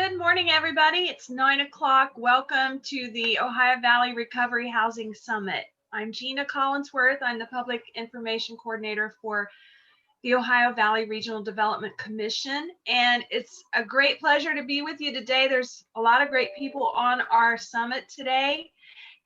Good morning, everybody. It's 9 o'clock. Welcome to the Ohio Valley Recovery Housing Summit. I'm Gina Collinsworth. I'm the Public Information Coordinator for the Ohio Valley Regional Development Commission, and it's a great pleasure to be with you today. There's a lot of great people on our summit today,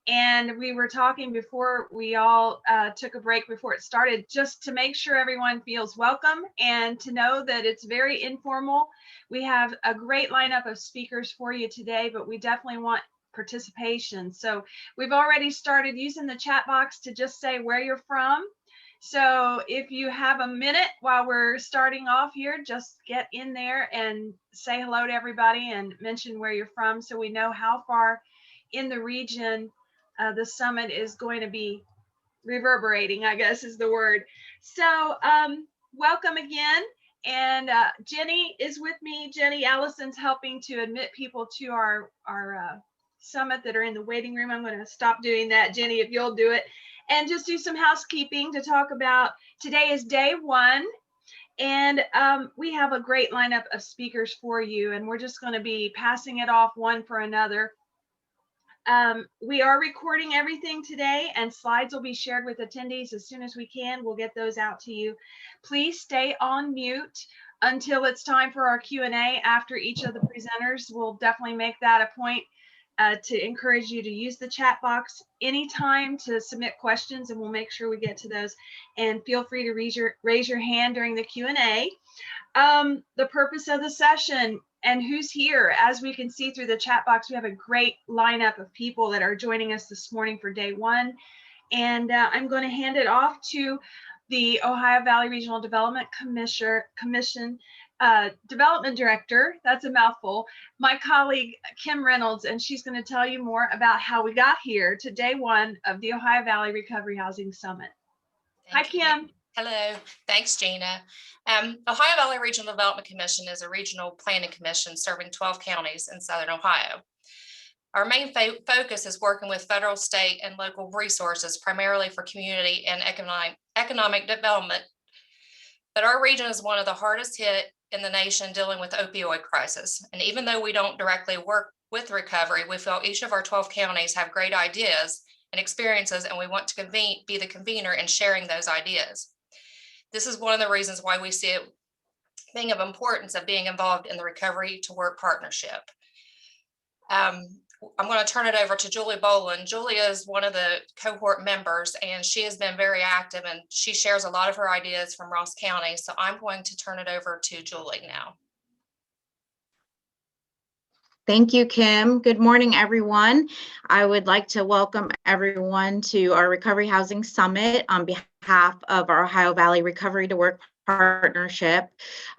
and we were talking before we all took a break before it started, just to make sure everyone feels welcome and to know that it's very informal. We have a great lineup of speakers for you today, but we definitely want participation. So we've already started using the chat box to just say where you're from. So if you have a minute while we're starting off here, just get in there and say hello to everybody and mention where you're from so we know how far in the region the summit is going to be reverberating, I guess is the word. So welcome again. And Jenny is with me. Jenny Allison's helping to admit people to our summit that are in the waiting room. I'm going to stop doing that, Jenny, if you'll do it. And just do some housekeeping to talk about. Today is day one, and we have a great lineup of speakers for you, and we're just going to be passing it off one for another. We are recording everything today, and slides will be shared with attendees as soon as we can. We'll get those out to you. Please stay on mute until it's time for our Q&A after each of the presenters. We'll definitely make that a point to encourage you to use the chat box anytime to submit questions, and we'll make sure we get to those. And feel free to raise your hand during the Q&A. The purpose of the session and who's here, as we can see through the chat box, we have a great lineup of people that are joining us this morning for day one. And I'm going to hand it off to the Ohio Valley Regional Development Commission Development Director, that's a mouthful, my colleague Kim Reynolds, and she's going to tell you more about how we got here to day one of the Ohio Valley Recovery Housing Summit. Hi, Kim. Hello, thanks, Gina. Ohio Valley Regional Development Commission is a regional planning commission serving 12 counties in Southern Ohio. Our main focus is working with federal, state, and local resources, primarily for community and economic development. But our region is one of the hardest hit in the nation dealing with opioid crisis. And even though we don't directly work with recovery, we feel each of our 12 counties have great ideas and experiences, and we want to be the convener in sharing those ideas. This is one of the reasons why we see it being of importance of being involved in the Recovery to Work partnership. I'm going to turn it over to Julie Bolen. Julie is one of the cohort members, and she has been very active, and she shares a lot of her ideas from Ross County. So I'm going to turn it over to Julie now. Thank you, Kim. Good morning, everyone. I would like to welcome everyone to our Recovery Housing Summit on behalf of our Ohio Valley Recovery to Work partnership.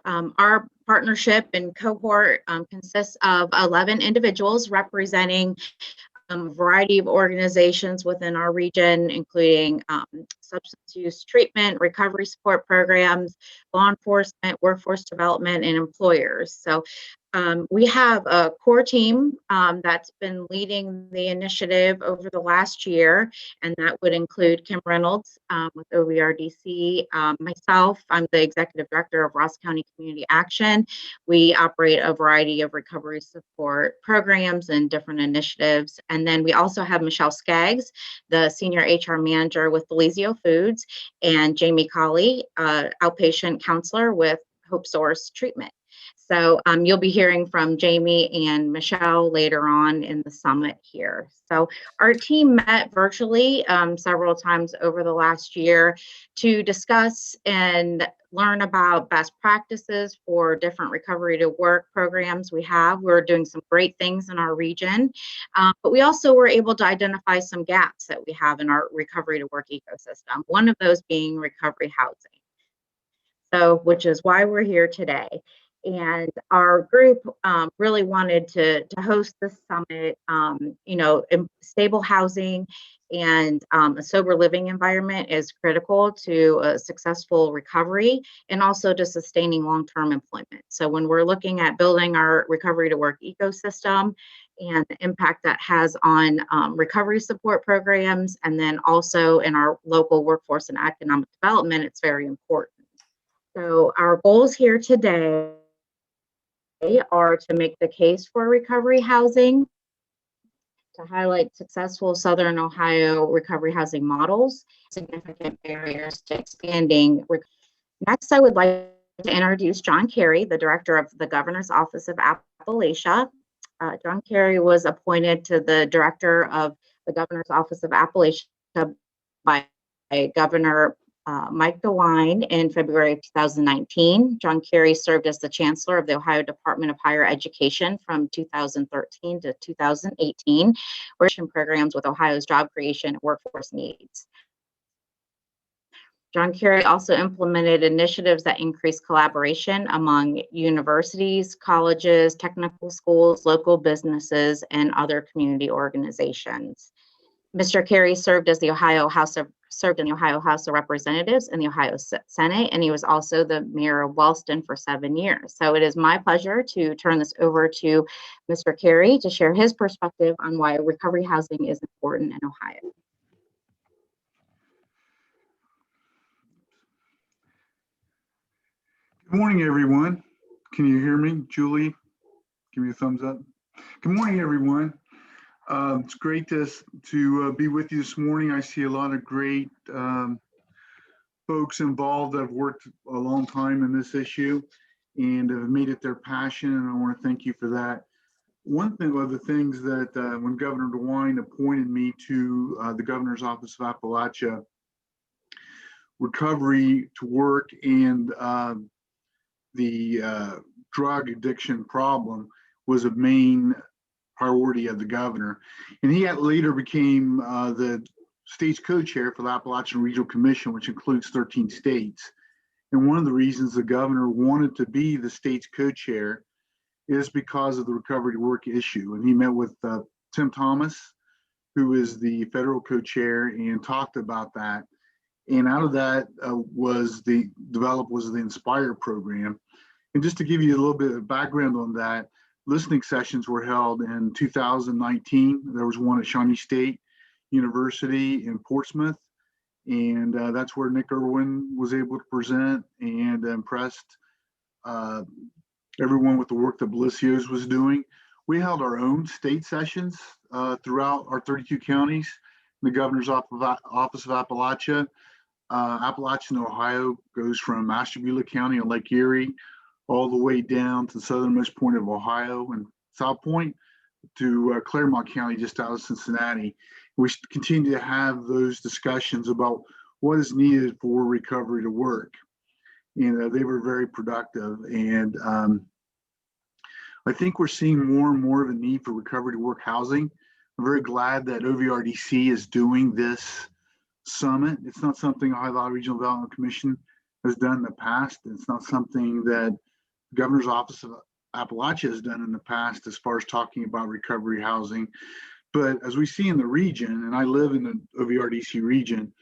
Our partnership and cohort consists of 11 individuals representing a variety of organizations within our region, including substance use treatment, recovery support programs, law enforcement, workforce development, and employers. So we have a core team that's been leading the initiative over the last year, and that would include Kim Reynolds with OVRDC, myself, I'm the Executive Director of Ross County Community Action. We operate a variety of recovery support programs and different initiatives. And then we also have Michelle Skaggs, the Senior HR Manager with Belicia Foods, and Jamie Cauley, Outpatient Counselor with Hope Source Treatment. So you'll be hearing from Jamie and Michelle later on in the summit here. So our team met virtually several times over the last year to discuss and learn about best practices for different recovery to work programs we have. We're doing some great things in our region, but we also were able to identify some gaps that we have in our recovery to work ecosystem, one of those being recovery housing. So, which is why we're here today. And our group really wanted to host this summit. Stable housing and a sober living environment is critical to a successful recovery and also to sustaining long-term employment. So when we're looking at building our recovery to work ecosystem and the impact that has on recovery support programs, and then also in our local workforce and economic development, it's very important. So our goals here today are to make the case for recovery housing, to highlight successful Southern Ohio recovery housing models, significant barriers to expanding. Next, I would like to introduce John Carey, the Director of the Governor's Office of Appalachia. John Carey was appointed to the Director of the Governor's Office of Appalachia by Governor Mike DeWine in February of 2019. John Carey served as the Chancellor of the Ohio Department of Higher Education from 2013 to 2018, working programs with Ohio's job creation and workforce needs. John Carey also implemented initiatives that increase collaboration among universities, colleges, technical schools, local businesses, and other community organizations. Mr. Carey served in the Ohio House of Representatives and the Ohio Senate, and he was also the mayor of Wellston for 7 years. So it is my pleasure to turn this over to Mr. Carey to share his perspective on why recovery housing is important in Ohio. Good morning, everyone. Can you hear me? Julie, give me a thumbs up. Good morning, everyone. It's great to be with you this morning. I see a lot of great folks involved that have worked a long time in this issue and have made it their passion, and I want to thank you for that. One thing of the things that when Governor DeWine appointed me to the Governor's Office of Appalachia, recovery to work and the drug addiction problem was a main priority of the governor. And he later became the state's co-chair for the Appalachian Regional Commission, which includes 13 states. And one of the reasons the governor wanted to be the state's co-chair is because of the recovery to work issue. And he met with Tim Thomas, who is the federal co-chair, and talked about that. And out of that was the Inspire program. And just to give you a little bit of background on that, listening sessions were held in 2019. There was one at Shawnee State University in Portsmouth. And that's where Nick Irwin was able to present and impressed everyone with the work that Belicia was doing. We held our own state sessions throughout our 32 counties, the Governor's Office of Appalachia. Appalachian, Ohio goes from Ashtabula County on Lake Erie all the way down to the southernmost point of Ohio and South Point to Claremont County, just out of Cincinnati. We continue to have those discussions about what is needed for recovery to work. And they were very productive. And I think we're seeing more and more of a need for recovery to work housing. I'm very glad that OVRDC is doing this summit. It's not something Ohio Valley Regional Development Commission has done in the past. It's not something that the Governor's Office of Appalachia has done in the past as far as talking about recovery housing. But as we see in the region, and I live in the OVRDC region,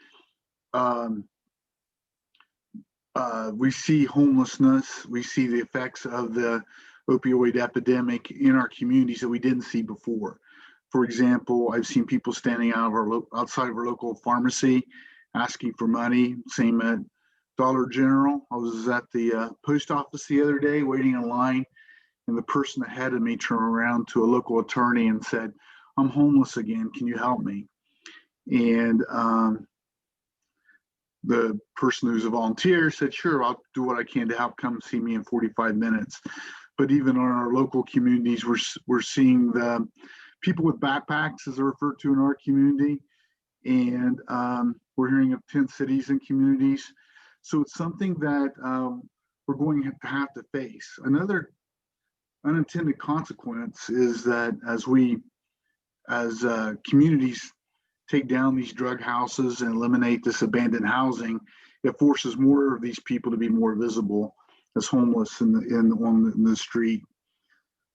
we see homelessness, we see the effects of the opioid epidemic in our communities that we didn't see before. For example, I've seen people standing outside of our local pharmacy asking for money, same at Dollar General. I was at the post office the other day waiting in line, and the person ahead of me turned around to a local attorney and said, "I'm homeless again, can you help me?" And the person who's a volunteer said, "Sure, I'll do what I can to help. Come see me in 45 minutes. But even in our local communities, we're seeing the people with backpacks, as they're referred to in our community, and we're hearing of tent cities and communities. So it's something that we're going to have to face. Another unintended consequence is that as communities take down these drug houses and eliminate this abandoned housing, it forces more of these people to be more visible as homeless on the street.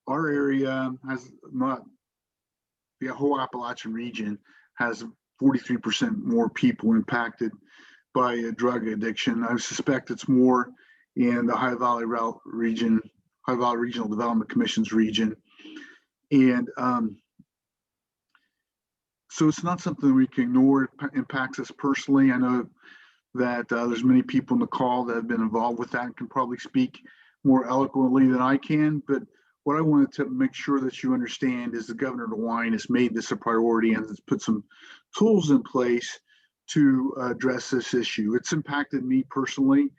Our area has not, the whole Appalachian region has 43% more people impacted by drug addiction. I suspect it's more in the Ohio Valley region, Ohio Valley Regional Development Commission's region. And so it's not something we can ignore. It impacts us personally. I know that there's many people in the call that have been involved with that and can probably speak more eloquently than I can, but what I wanted to make sure that you understand is the Governor DeWine has made this a priority and has put some tools in place to address this issue. It's impacted me personally.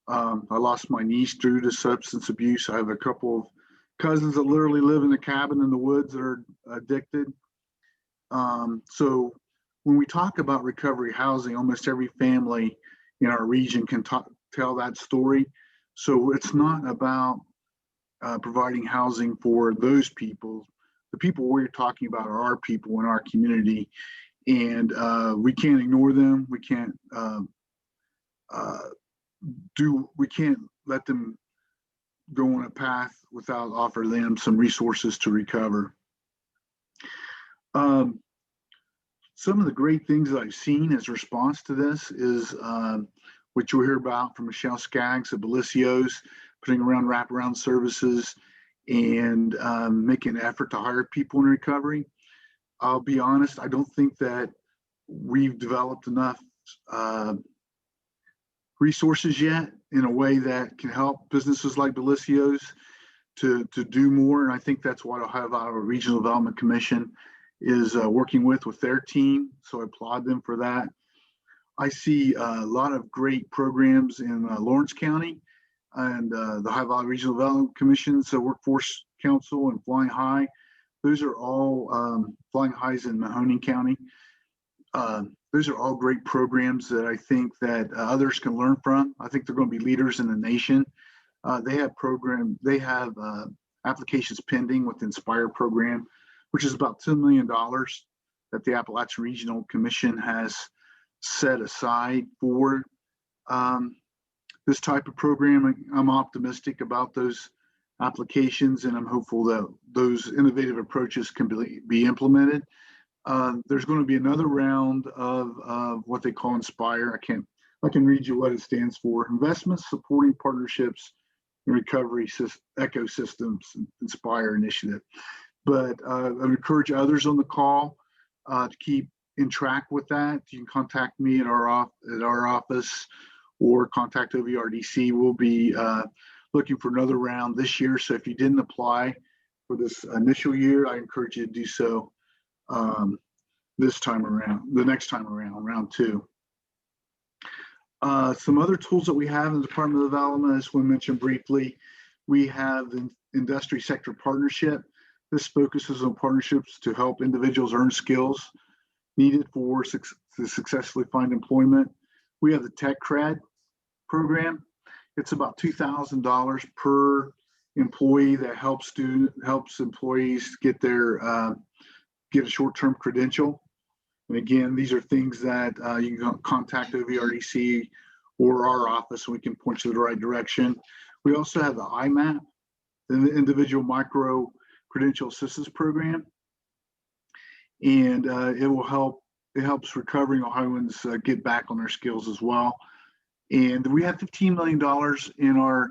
I lost my niece due to substance abuse. I have a couple of cousins that literally live in a cabin in the woods that are addicted. So when we talk about recovery housing, almost every family in our region can tell that story. So it's not about providing housing for those people. The people we're talking about are our people in our community, and we can't ignore them. We can't we can't let them go on a path without offering them some resources to recover. Some of the great things that I've seen as a response to this is what you'll hear about from Michelle Skaggs at Belicia's, putting around wraparound services and making an effort to hire people in recovery. I'll be honest, I don't think that we've developed enough resources yet in a way that can help businesses like Belicia's to do more. And I think that's what Ohio Valley Regional Development Commission is working with their team. So I applaud them for that. I see a lot of great programs in Lawrence County and the Ohio Valley Regional Development Commission's Workforce Council and Flying High. Those are all Flying Highs in Mahoning County. Those are all great programs that I think that others can learn from. I think they're going to be leaders in the nation. They have applications pending with the Inspire program, which is about $2 million that the Appalachia Regional Commission has set aside for this type of program. I'm optimistic about those applications, and I'm hopeful that those innovative approaches can be implemented. There's going to be another round of what they call Inspire. I can read you what it stands for: Investments Supporting Partnerships and Recovery Ecosystems Inspire Initiative. But I encourage others on the call to keep in track with that. You can contact me at our office or contact OVRDC. We'll be looking for another round this year. So if you didn't apply for this initial year, I encourage you to do so this time around, the next time around, round two. Some other tools that we have in the Department of Development, as we mentioned briefly, we have the Industry Sector Partnership. This focuses on partnerships to help individuals earn skills needed to successfully find employment. We have the Tech Cred program. It's about $2,000 per employee that helps employees get a short-term credential. And again, these are things that you can contact OVRDC or our office, and we can point you to the right direction. We also have the IMAP, the Individual Micro Credential Assistance Program, and it helps recovering Ohioans get back on their skills as well. And we have $15 million in our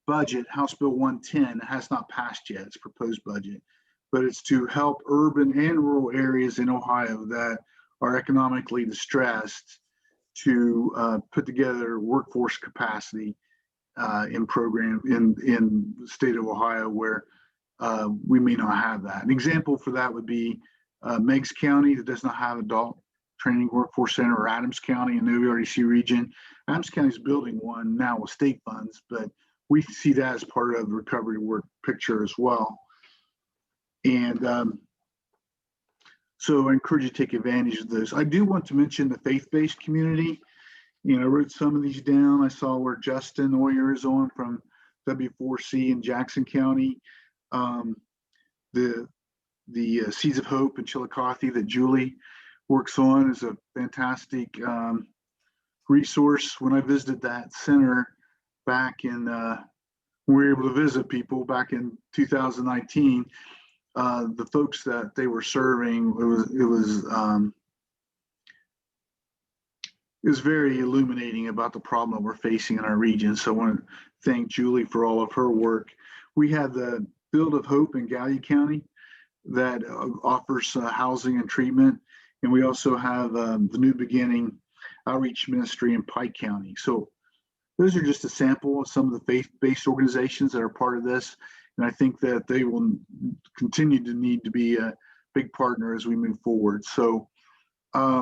budget, House Bill 110. It has not passed yet, it's proposed budget, but it's to help urban and rural areas in Ohio that are economically distressed to put together workforce capacity in the state of Ohio where we may not have that. An example for that would be Meigs County, that does not have adult training workforce center, or Adams County in the OVRDC region. Adams County is building one now with state funds, but we see that as part of the recovery work picture as well. And so I encourage you to take advantage of those. I do want to mention the faith-based community. I wrote some of these down. I saw where Justin Oyer is on from W4C in Jackson County. The Seeds of Hope in Chillicothe that Julie works on is a fantastic resource. When I visited that center back in, we were able to visit people back in 2019, the folks that they were serving, it was very illuminating about the problem that we're facing in our region. So I want to thank Julie for all of her work. We have the Field of Hope in Gallia County that offers housing and treatment. And we also have the New Beginning Outreach Ministry in Pike County. So those are just a sample of some of the faith-based organizations that are part of this. And I think that they will continue to need to be a big partner as we move forward. So I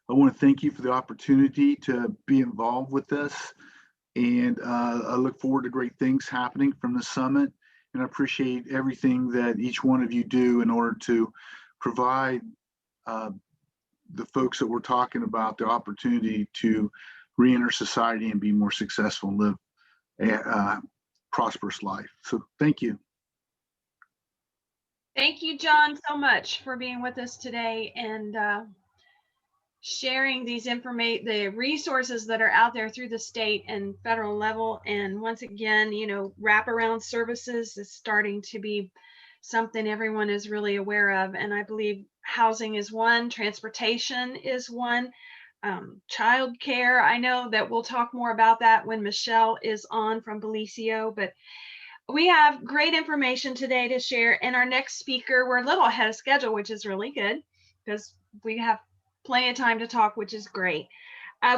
want to thank you for the opportunity to be involved with this. And I look forward to great things happening from the summit. And I appreciate everything that each one of you do in order to provide the folks that we're talking about the opportunity to re-enter society and be more successful and live a prosperous life. So thank you. Thank you, John, so much for being with us today and sharing these the resources that are out there through the state and federal level. And once again, you know, wraparound services is starting to be something everyone is really aware of. And I believe housing is one, transportation is one, childcare. I know that we'll talk more about that when Michelle is on from Belicia, but we have great information today to share. And our next speaker, we're a little ahead of schedule, which is really good because we have plenty of time to talk, which is great.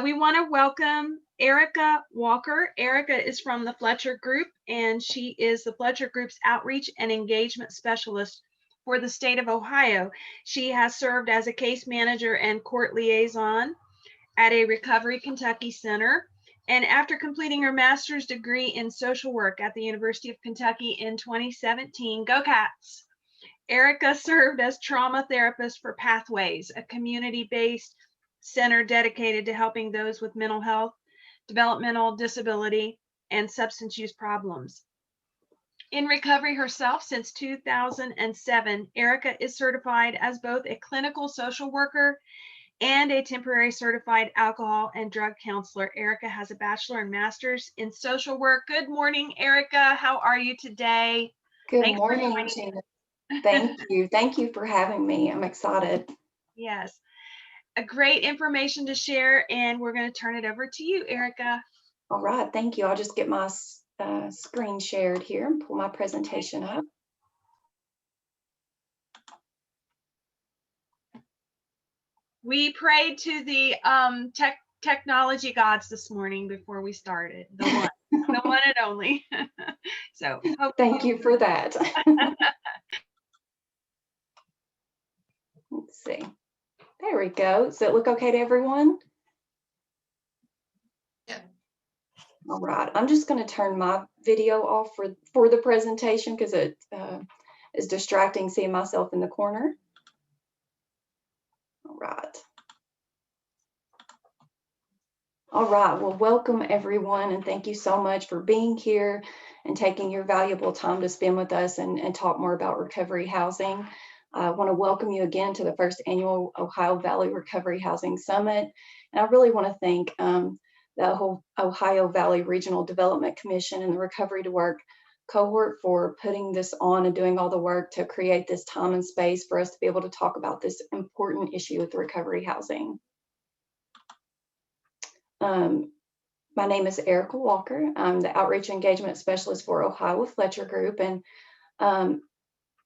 We want to welcome Erica Walker. Erica is from the Fletcher Group, and she is the Fletcher Group's Outreach and Engagement Specialist for the state of Ohio. She has served as a case manager and court liaison at a Recovery Kentucky center. And after completing her master's degree in social work at the University of Kentucky in 2017, go Cats! Erica served as trauma therapist for Pathways, a community-based center dedicated to helping those with mental health, developmental disability, and substance use problems. In recovery herself since 2007, Erica is certified as both a clinical social worker and a temporary certified alcohol and drug counselor. Erica has a bachelor and master's in social work. Good morning, Erica. How are you today? Good morning, Gina. Thank you. Thank you for having me. I'm excited. Yes, a great information to share, and we're going to turn it over to you, Erica. All right. Thank you. I'll just get my screen shared here and pull my presentation up. We prayed to the technology gods this morning before we started. The one, the one and only. So thank you for that. Let's see. There we go. Does it look okay to everyone? Yeah. All right. I'm just going to turn my video off for the presentation because it is distracting seeing myself in the corner. All right. All right. Well, welcome everyone, and thank you so much for being here and taking your valuable time to spend with us and talk more about recovery housing. I want to welcome you again to the first annual Ohio Valley Recovery Housing Summit. And I really want to thank the whole Ohio Valley Regional Development Commission and the Recovery to Work cohort for putting this on and doing all the work to create this time and space for us to be able to talk about this important issue with recovery housing. My name is Erica Walker. I'm the Outreach Engagement Specialist for Ohio Fletcher Group. And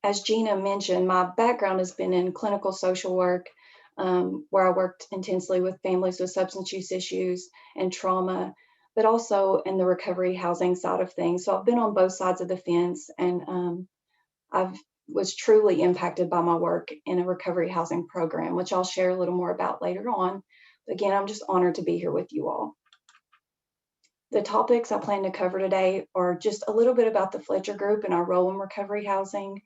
as Gina mentioned, my background has been in clinical social work, where I worked intensely with families with substance use issues and trauma, but also in the recovery housing side of things. So I've been on both sides of the fence, and I was truly impacted by my work in a recovery housing program, which I'll share a little more about later on. But again, I'm just honored to be here with you all. The topics I plan to cover today are just a little bit about the Fletcher Group and our role in recovery housing,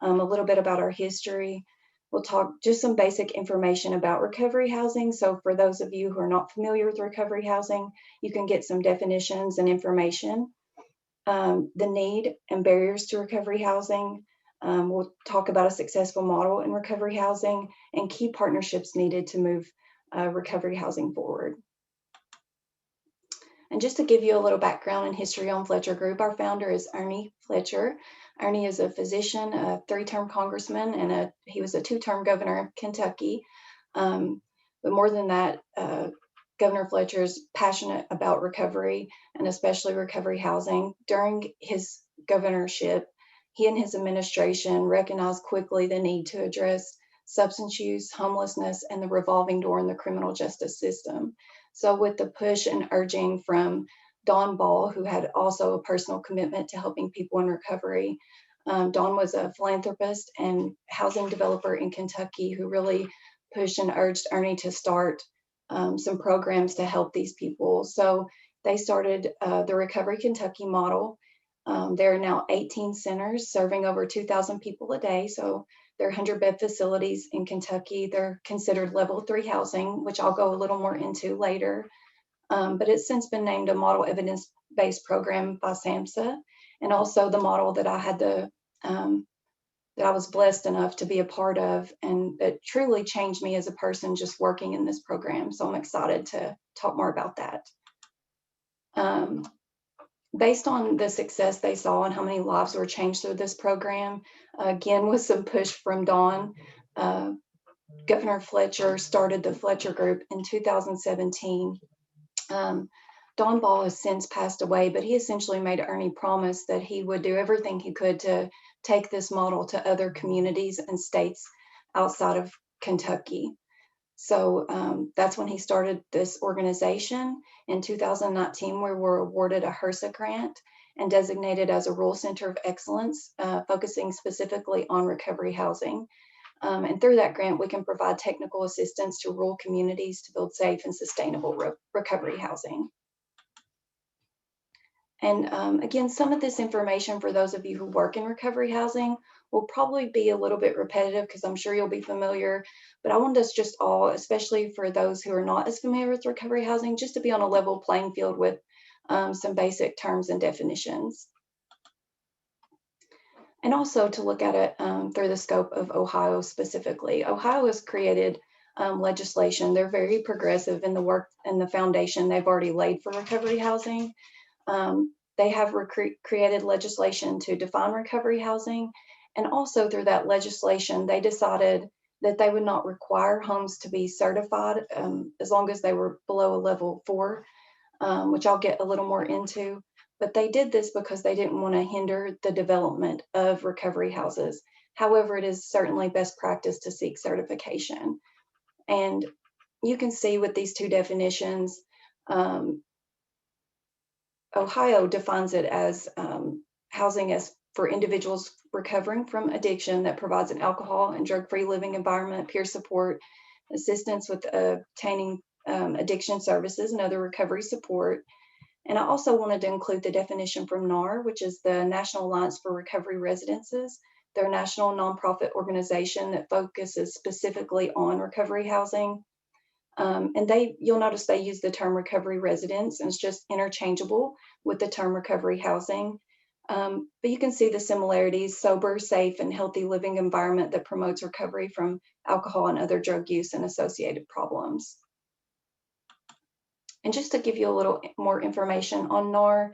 a little bit about our history. We'll talk just some basic information about recovery housing. So for those of you who are not familiar with recovery housing, you can get some definitions and information. The need and barriers to recovery housing. We'll talk about a successful model in recovery housing and key partnerships needed to move recovery housing forward. And just to give you a little background and history on Fletcher Group, our founder is Ernie Fletcher. Ernie is a physician, a 3-term congressman, and he was a 2-term governor of Kentucky. But more than that, Governor Fletcher is passionate about recovery and especially recovery housing. During his governorship, he and his administration recognized quickly the need to address substance use, homelessness, and the revolving door in the criminal justice system. So with the push and urging from Dawn Ball, who had also a personal commitment to helping people in recovery. Dawn was a philanthropist and housing developer in Kentucky who really pushed and urged Ernie to start some programs to help these people. So they started the Recovery Kentucky model. There are now 18 centers serving over 2,000 people a day. So they're 100-bed facilities in Kentucky. They're considered level 3 housing, which I'll go a little more into later. But it's since been named a model evidence-based program by Samsa, and also the model that I had that I was blessed enough to be a part of, and that truly changed me as a person just working in this program. So I'm excited to talk more about that. Based on the success they saw and how many lives were changed through this program, again, with some push from Dawn, Governor Fletcher started the Fletcher Group in 2017. Dawn Ball has since passed away, but he essentially made Ernie promise that he would do everything he could to take this model to other communities and states outside of Kentucky. So that's when he started this organization. In 2019, we were awarded a HRSA grant and designated as a rural center of excellence, focusing specifically on recovery housing. And through that grant, we can provide technical assistance to rural communities to build safe and sustainable recovery housing. And again, some of this information for those of you who work in recovery housing will probably be a little bit repetitive because I'm sure you'll be familiar, but I want us just all, especially for those who are not as familiar with recovery housing, just to be on a level playing field with some basic terms and definitions. And also to look at it through the scope of Ohio specifically. Ohio has created legislation. They're very progressive in the work and the foundation they've already laid for recovery housing. They have created legislation to define recovery housing. And also through that legislation, they decided that they would not require homes to be certified as long as they were below a level 4, which I'll get a little more into. But they did this because they didn't want to hinder the development of recovery houses. However, it is certainly best practice to seek certification. And you can see with these two definitions, Ohio defines it as housing as for individuals recovering from addiction that provides an alcohol and drug-free living environment, peer support, assistance with obtaining addiction services and other recovery support. And I also wanted to include the definition from NAR, which is the National Alliance for Recovery Residences. They're a national nonprofit organization that focuses specifically on recovery housing. And you'll notice they use the term recovery residence, and it's just interchangeable with the term recovery housing. But you can see the similarities: sober, safe, and healthy living environment that promotes recovery from alcohol and other drug use and associated problems. And just to give you a little more information on NAR,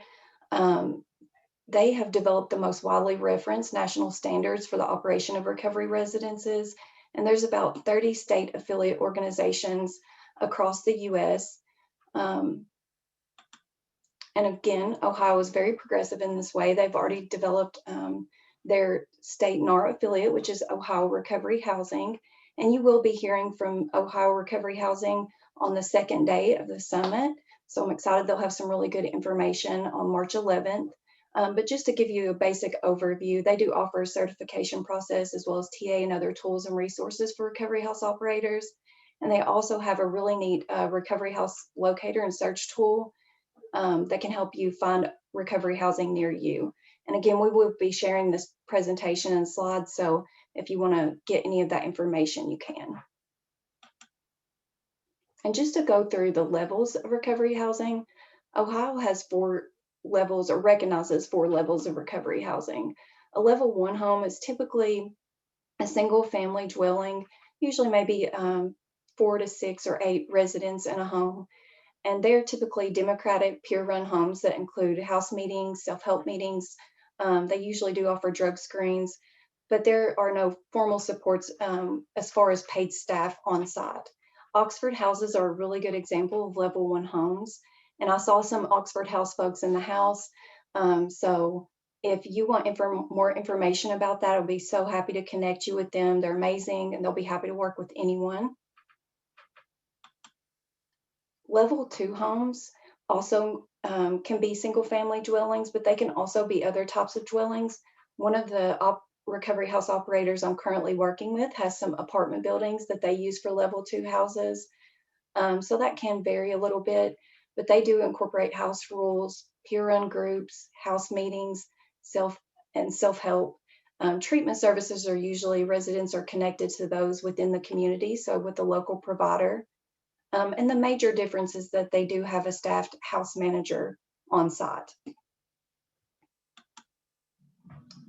they have developed the most widely referenced national standards for the operation of recovery residences. And there's about 30 state affiliate organizations across the US. And again, Ohio is very progressive in this way. They've already developed their state NAR affiliate, which is Ohio Recovery Housing. And you will be hearing from Ohio Recovery Housing on the second day of the summit. So I'm excited they'll have some really good information on March 11th. But just to give you a basic overview, they do offer a certification process as well as TA and other tools and resources for recovery house operators. And they also have a really neat recovery house locator and search tool that can help you find recovery housing near you. And again, we will be sharing this presentation and slides, so if you want to get any of that information, you can. And just to go through the levels of recovery housing, Ohio has 4 levels, or recognizes 4 levels of recovery housing. A level 1 home is typically a single family dwelling, usually maybe 4 to 6 or 8 residents in a home. And they're typically democratic, peer-run homes that include house meetings, self-help meetings. They usually do offer drug screens, but there are no formal supports as far as paid staff on site. Oxford houses are a really good example of level 1 homes. And I saw some Oxford House folks in the house. So if you want more information about that, I'll be so happy to connect you with them. They're amazing and they'll be happy to work with anyone. Level 2 homes also can be single family dwellings, but they can also be other types of dwellings. One of the recovery house operators I'm currently working with has some apartment buildings that they use for level 2 houses. So that can vary a little bit, but they do incorporate house rules, peer-run groups, house meetings, self-help. Treatment services are usually residents are connected to those within the community, so with the local provider. And the major difference is that they do have a staffed house manager on site.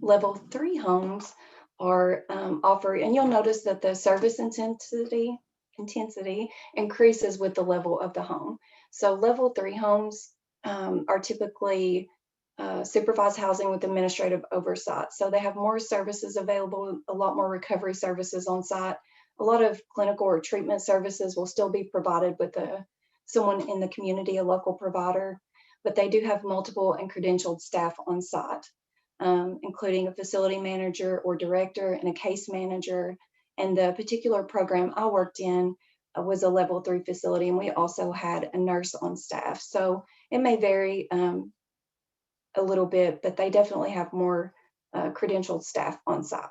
Level 3 homes are offered, and you'll notice that the service intensity increases with the level of the home. So level 3 homes are typically supervised housing with administrative oversight. So they have more services available, a lot more recovery services on site. A lot of clinical or treatment services will still be provided with someone in the community, a local provider, but they do have multiple and credentialed staff on site, including a facility manager or director and a case manager. And the particular program I worked in was a level 3 facility, and we also had a nurse on staff. So it may vary a little bit, but they definitely have more credentialed staff on site.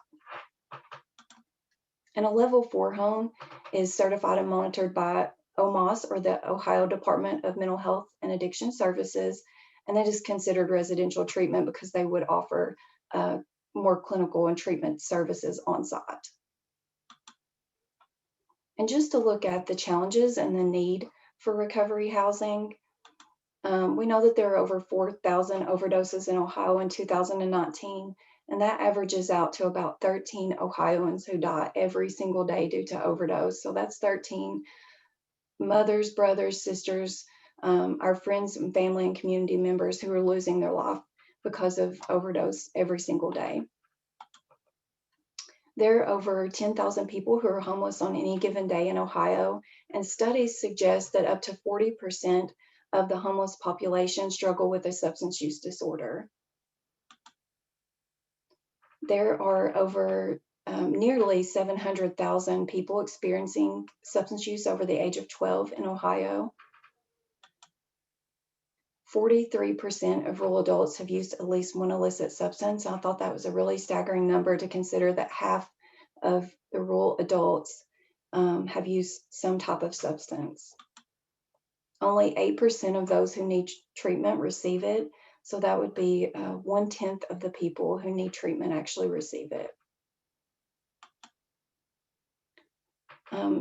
And a level 4 home is certified and monitored by OMOS, or the Ohio Department of Mental Health and Addiction Services. And that is considered residential treatment because they would offer more clinical and treatment services on site. And just to look at the challenges and the need for recovery housing, we know that there are over 4,000 overdoses in Ohio in 2019, and that averages out to about 13 Ohioans who die every single day due to overdose. So that's 13 mothers, brothers, sisters, our friends and family and community members who are losing their life because of overdose every single day. There are over 10,000 people who are homeless on any given day in Ohio, and studies suggest that up to 40% of the homeless population struggle with a substance use disorder. There are over nearly 700,000 people experiencing substance use over the age of 12 in Ohio. 43% of rural adults have used at least one illicit substance. I thought that was a really staggering number to consider that half of the rural adults have used some type of substance. Only 8% of those who need treatment receive it. So that would be 1/10 of the people who need treatment actually receive it.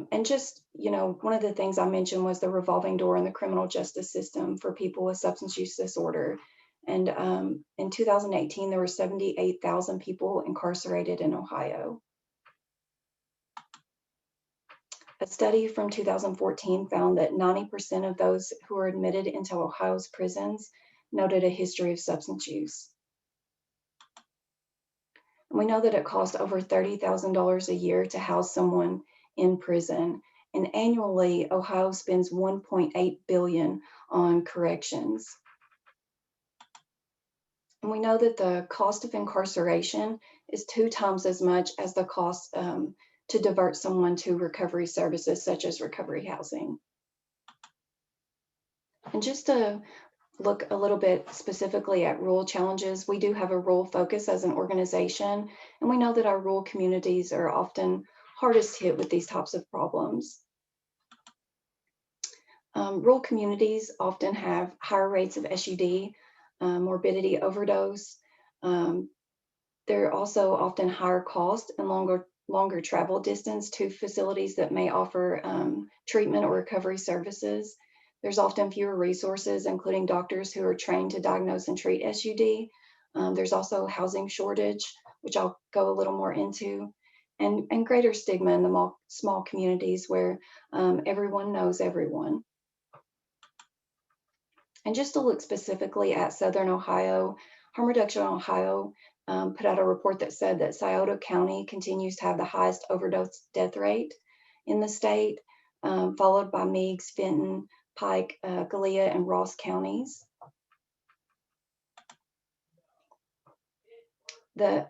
And just, one of the things I mentioned was the revolving door in the criminal justice system for people with substance use disorder. And in 2018, there were 78,000 people incarcerated in Ohio. A study from 2014 found that 90% of those who are admitted into Ohio's prisons noted a history of substance use. And we know that it costs over $30,000 a year to house someone in prison, and annually Ohio spends $1.8 billion on corrections. And we know that the cost of incarceration is 2 times as much as the cost to divert someone to recovery services such as recovery housing. And just to look a little bit specifically at rural challenges, we do have a rural focus as an organization, and we know that our rural communities are often hardest hit with these types of problems. Rural communities often have higher rates of SUD, morbidity overdose. They're also often higher cost and longer travel distance to facilities that may offer treatment or recovery services. There's often fewer resources, including doctors who are trained to diagnose and treat SUD. There's also housing shortage, which I'll go a little more into, and greater stigma in the small communities where everyone knows everyone. And just to look specifically at Southern Ohio, Harm Reduction Ohio put out a report that said that Scioto County continues to have the highest overdose death rate in the state, followed by Meigs, Fenton, Pike, Gallia, and Ross counties. The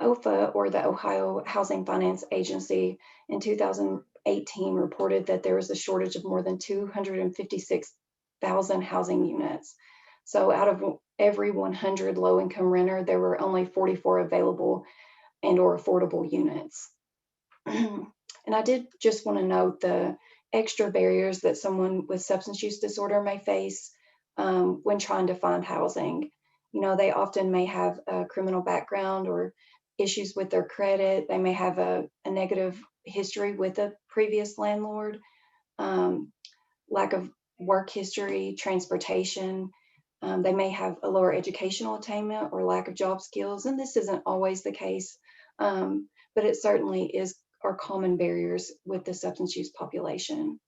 OFA, or the Ohio Housing Finance Agency, in 2018 2018 reported that there was a shortage of more than 256,000 housing units. So out of every 100 low-income renter, there were only 44 available and or affordable units. And I did just want to note the extra barriers that someone with substance use disorder may face when trying to find housing. You know, they often may have a criminal background or issues with their credit. They may have a negative history with a previous landlord, lack of work history, transportation. They may have a lower educational attainment or lack of job skills, and this isn't always the case, but it certainly are common barriers with the substance use population.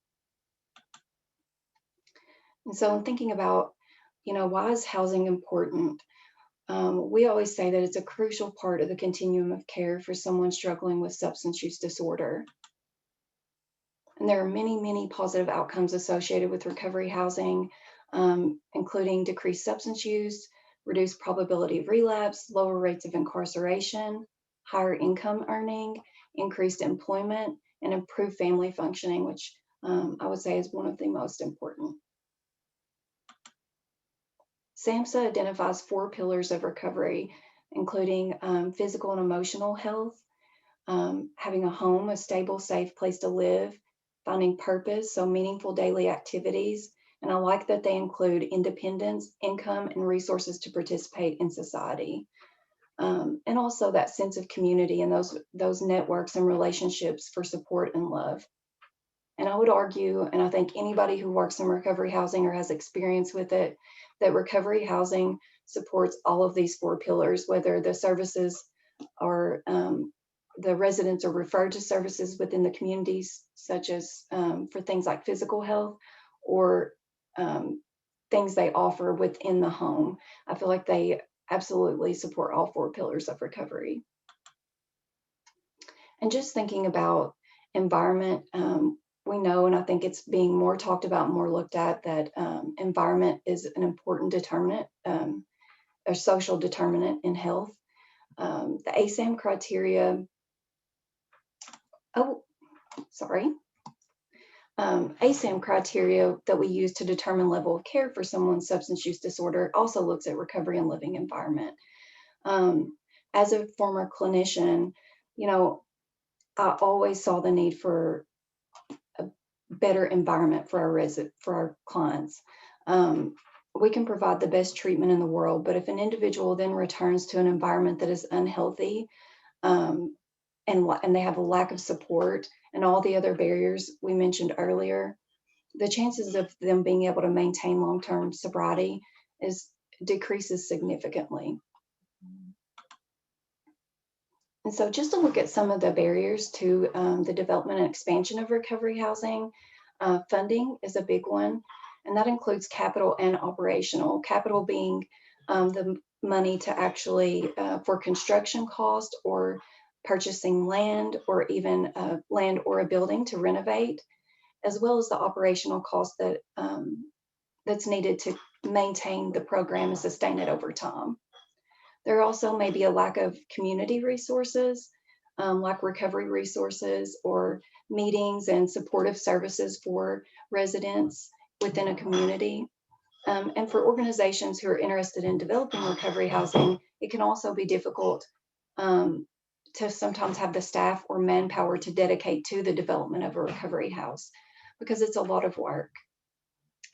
And so I'm thinking about, you know, why is housing important? We always say that it's a crucial part of the continuum of care for someone struggling with substance use disorder. And there are many, many positive outcomes associated with recovery housing, including decreased substance use, reduced probability of relapse, lower rates of incarceration, higher income earning, increased employment, and improved family functioning, which I would say is one of the most important. Samsa identifies 4 pillars of recovery, including physical and emotional health, having a home, a stable, safe place to live, finding purpose, so meaningful daily activities. And I like that they include independence, income, and resources to participate in society. And also that sense of community and those networks and relationships for support and love. And I would argue, and I think anybody who works in recovery housing or has experience with it, that recovery housing supports all of these 4 pillars, whether the services are, the residents are referred to services within the communities, such as for things like physical health, or things they offer within the home. I feel like they absolutely support all 4 pillars of recovery. And just thinking about environment, we know, and I think it's being more talked about and more looked at, that environment is an important determinant, a social determinant in health. The ASAM criteria, ASAM criteria that we use to determine level of care for someone's substance use disorder also looks at recovery and living environment. As a former clinician, you know, I always saw the need for a better environment for our clients. We can provide the best treatment in the world, but if an individual then returns to an environment that is unhealthy, and they have a lack of support and all the other barriers we mentioned earlier, the chances of them being able to maintain long-term sobriety decreases significantly. And so just to look at some of the barriers to the development and expansion of recovery housing, funding is a big one, and that includes capital and operational. Capital being the money to actually for construction cost or purchasing land, or even land or a building to renovate, as well as the operational cost that that's needed to maintain the program and sustain it over time. There also may be a lack of community resources, like recovery resources or meetings and supportive services for residents within a community. And for organizations who are interested in developing recovery housing, it can also be difficult to sometimes have the staff or manpower to dedicate to the development of a recovery house, because it's a lot of work.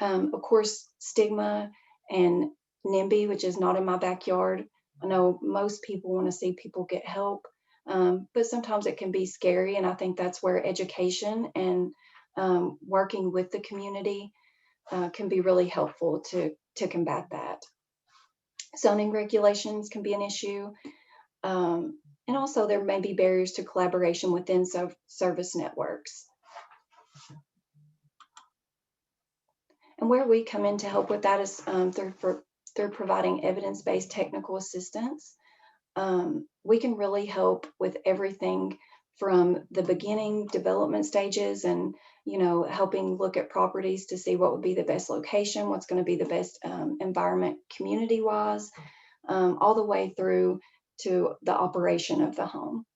Of course, stigma and NIMBY, which is not in my backyard. I know most people want to see people get help, but sometimes it can be scary. And I think that's where education and working with the community can be really helpful to combat that. Zoning regulations can be an issue. And also there may be barriers to collaboration within service networks. And where we come in to help with that is through providing evidence-based technical assistance. We can really help with everything from the beginning development stages and, you know, helping look at properties to see what would be the best location, what's going to be the best environment community-wise, all the way through to the operation of the home.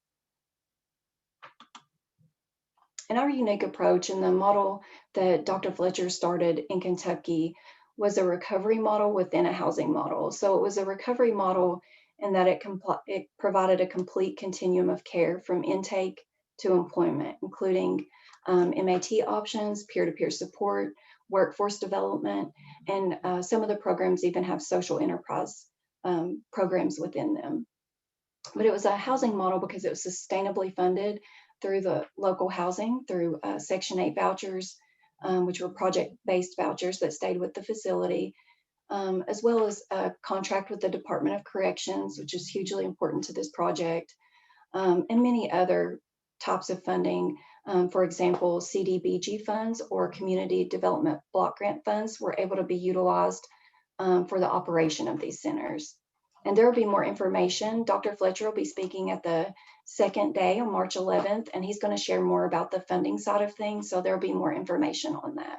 And our unique approach and the model that Dr. Fletcher started in Kentucky was a recovery model within a housing model. So it was a recovery model in that it provided a complete continuum of care from intake to employment, including MAT options, peer-to-peer support, workforce development, and some of the programs even have social enterprise programs within them. But it was a housing model because it was sustainably funded through the local housing, through Section 8 vouchers, which were project-based vouchers that stayed with the facility, as well as a contract with the Department of Corrections, which is hugely important to this project, and many other types of funding. For example, CDBG funds or Community Development Block Grant funds were able to be utilized for the operation of these centers. And there will be more information. Dr. Fletcher will be speaking at the second day on March 11th, and he's going to share more about the funding side of things. So there'll be more information on that.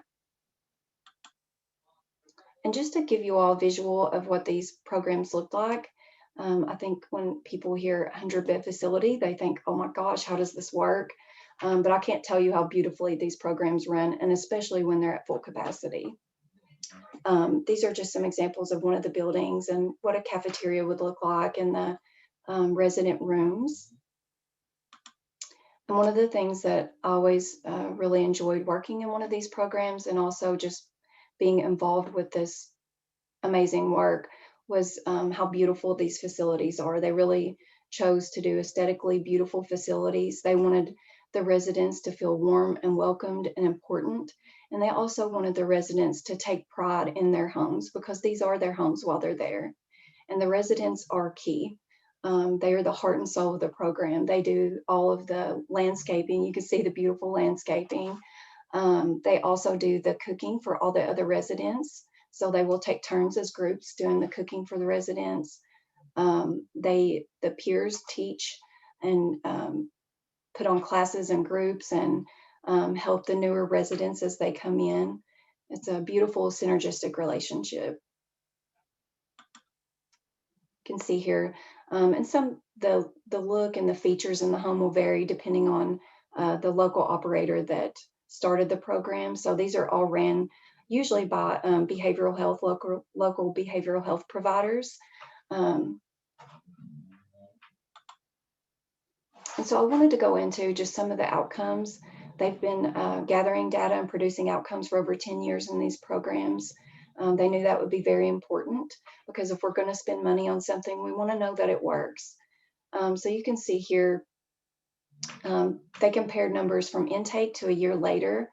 And just to give you all a visual of what these programs look like, I think when people hear 100-bed facility, they think, oh my gosh, how does this work? But I can't tell you how beautifully these programs run, and especially when they're at full capacity. These are just some examples of one of the buildings and what a cafeteria would look like and the resident rooms. And one of the things that I always really enjoyed working in one of these programs and also just being involved with this amazing work was how beautiful these facilities are. They really chose to do aesthetically beautiful facilities. They wanted the residents to feel warm and welcomed and important. And they also wanted the residents to take pride in their homes because these are their homes while they're there. And the residents are key. They are the heart and soul of the program. They do all of the landscaping. You can see the beautiful landscaping. They also do the cooking for all the other residents. So they will take turns as groups doing the cooking for the residents. The peers teach and put on classes and groups and help the newer residents as they come in. It's a beautiful synergistic relationship. You can see here, and the look and the features in the home will vary depending on the local operator that started the program. So these are all ran usually by behavioral health, local behavioral health providers. And so I wanted to go into just some of the outcomes. They've been gathering data and producing outcomes for over 10 years in these programs. They knew that would be very important because if we're going to spend money on something, we want to know that it works. So you can see here, they compared numbers from intake to a year later.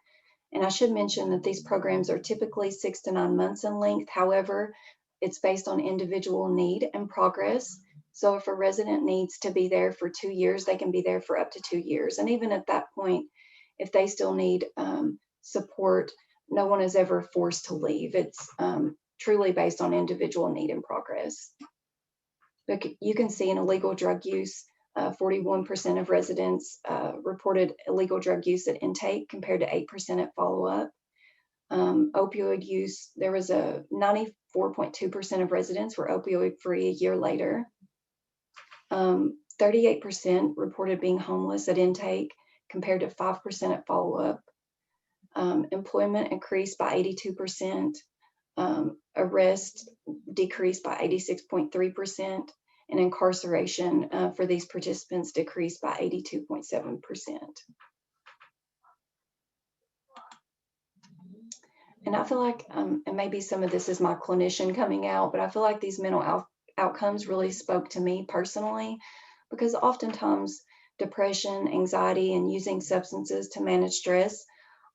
And I should mention that these programs are typically 6 to 9 months in length. However, it's based on individual need and progress. So if a resident needs to be there for 2 years, they can be there for up to 2 years. And even at that point, if they still need support, no one is ever forced to leave. It's truly based on individual need and progress. But you can see in illegal drug use, 41% of residents reported illegal drug use at intake compared to 8% at follow-up. Opioid use, there was a 94.2% of residents were opioid-free a year later. 38% reported being homeless at intake compared to 5% at follow-up. Employment increased by 82%. Arrest decreased by 86.3%. And incarceration for these participants decreased by 82.7%. And I feel like, and maybe some of this is my clinician coming out, but I feel like these mental outcomes really spoke to me personally, because oftentimes depression, anxiety, and using substances to manage stress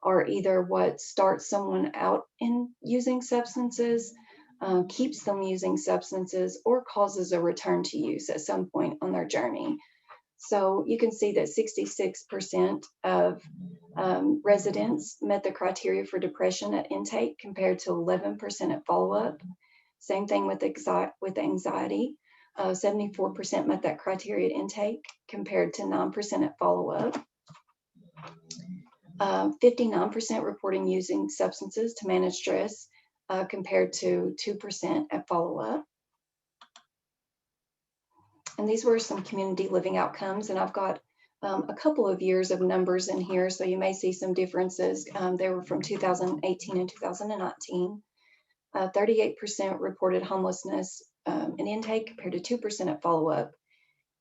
are either what starts someone out in using substances, keeps them using substances, or causes a return to use at some point on their journey. So you can see that 66% of residents met the criteria for depression at intake compared to 11% at follow-up. Same thing with anxiety. 74% met that criteria at intake compared to 9% at follow-up. 59% reporting using substances to manage stress compared to 2% at follow-up. And these were some community living outcomes, and I've got a couple of years of numbers in here, so you may see some differences. They were from 2018 and 2019. 38% reported homelessness in intake compared to 2% at follow-up,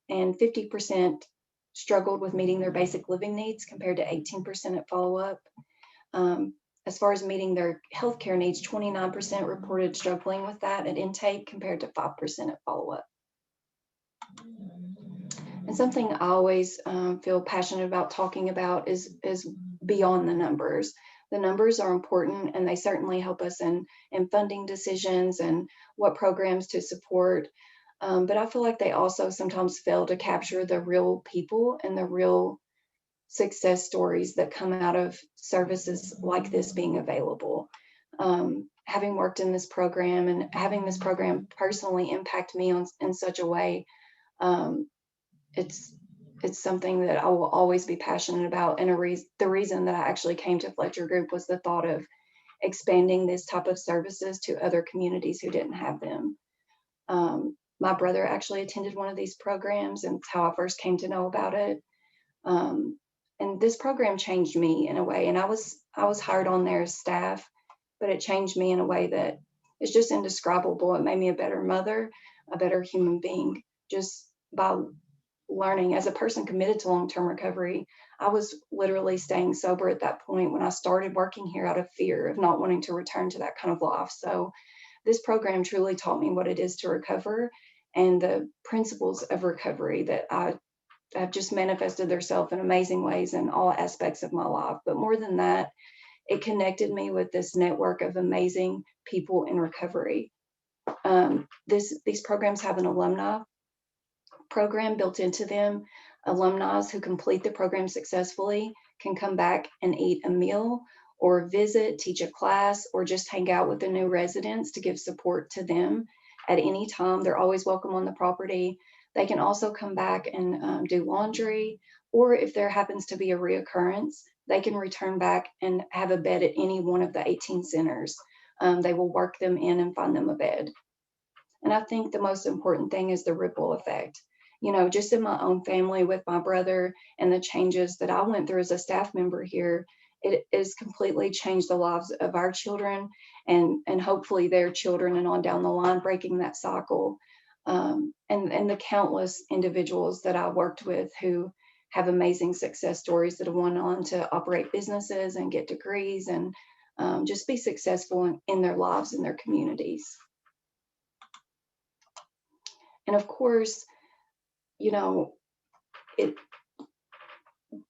and 50% struggled with meeting their basic living needs compared to 18% at follow-up. As far as meeting their healthcare needs, 29% reported struggling with that at intake compared to 5% at follow-up. And something I always feel passionate about talking about is beyond the numbers. The numbers are important, and they certainly help us in funding decisions and what programs to support. But I feel like they also sometimes fail to capture the real people and the real success stories that come out of services like this being available. Having worked in this program and having this program personally impact me in such a way, it's something that I will always be passionate about. And the reason that I actually came to Fletcher Group was the thought of expanding this type of services to other communities who didn't have them. My brother actually attended one of these programs, and it's how I first came to know about it. And this program changed me in a way, and I was hired on there as staff, but it changed me in a way that is just indescribable. It made me a better mother, a better human being, just by learning. As a person committed to long-term recovery, I was literally staying sober at that point when I started working here out of fear of not wanting to return to that kind of life. So this program truly taught me what it is to recover, and the principles of recovery that have just manifested themselves in amazing ways in all aspects of my life. But more than that, it connected me with this network of amazing people in recovery. These programs have an alumni program built into them. Alumni who complete the program successfully can come back and eat a meal or visit, teach a class, or just hang out with the new residents to give support to them at any time. They're always welcome on the property. They can also come back and do laundry, or if there happens to be a reoccurrence, they can return back and have a bed at any one of the 18 centers. They will work them in and find them a bed. And I think the most important thing is the ripple effect. You know, just in my own family with my brother and the changes that I went through as a staff member here, it has completely changed the lives of our children and hopefully their children and on down the line, breaking that cycle. And the countless individuals that I worked with who have amazing success stories that have went on to operate businesses and get degrees and just be successful in their lives and their communities. And of course, you know,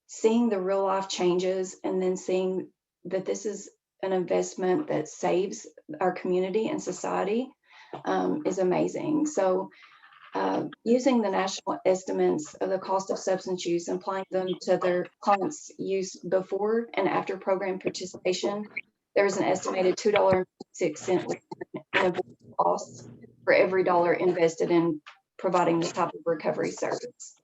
seeing the real life changes and then seeing that this is an investment that saves our community and society is amazing. So using the national estimates of the cost of substance use and applying them to their clients' use before and after program participation, there's an estimated $2.06 in costs for every dollar invested in providing this type of recovery service.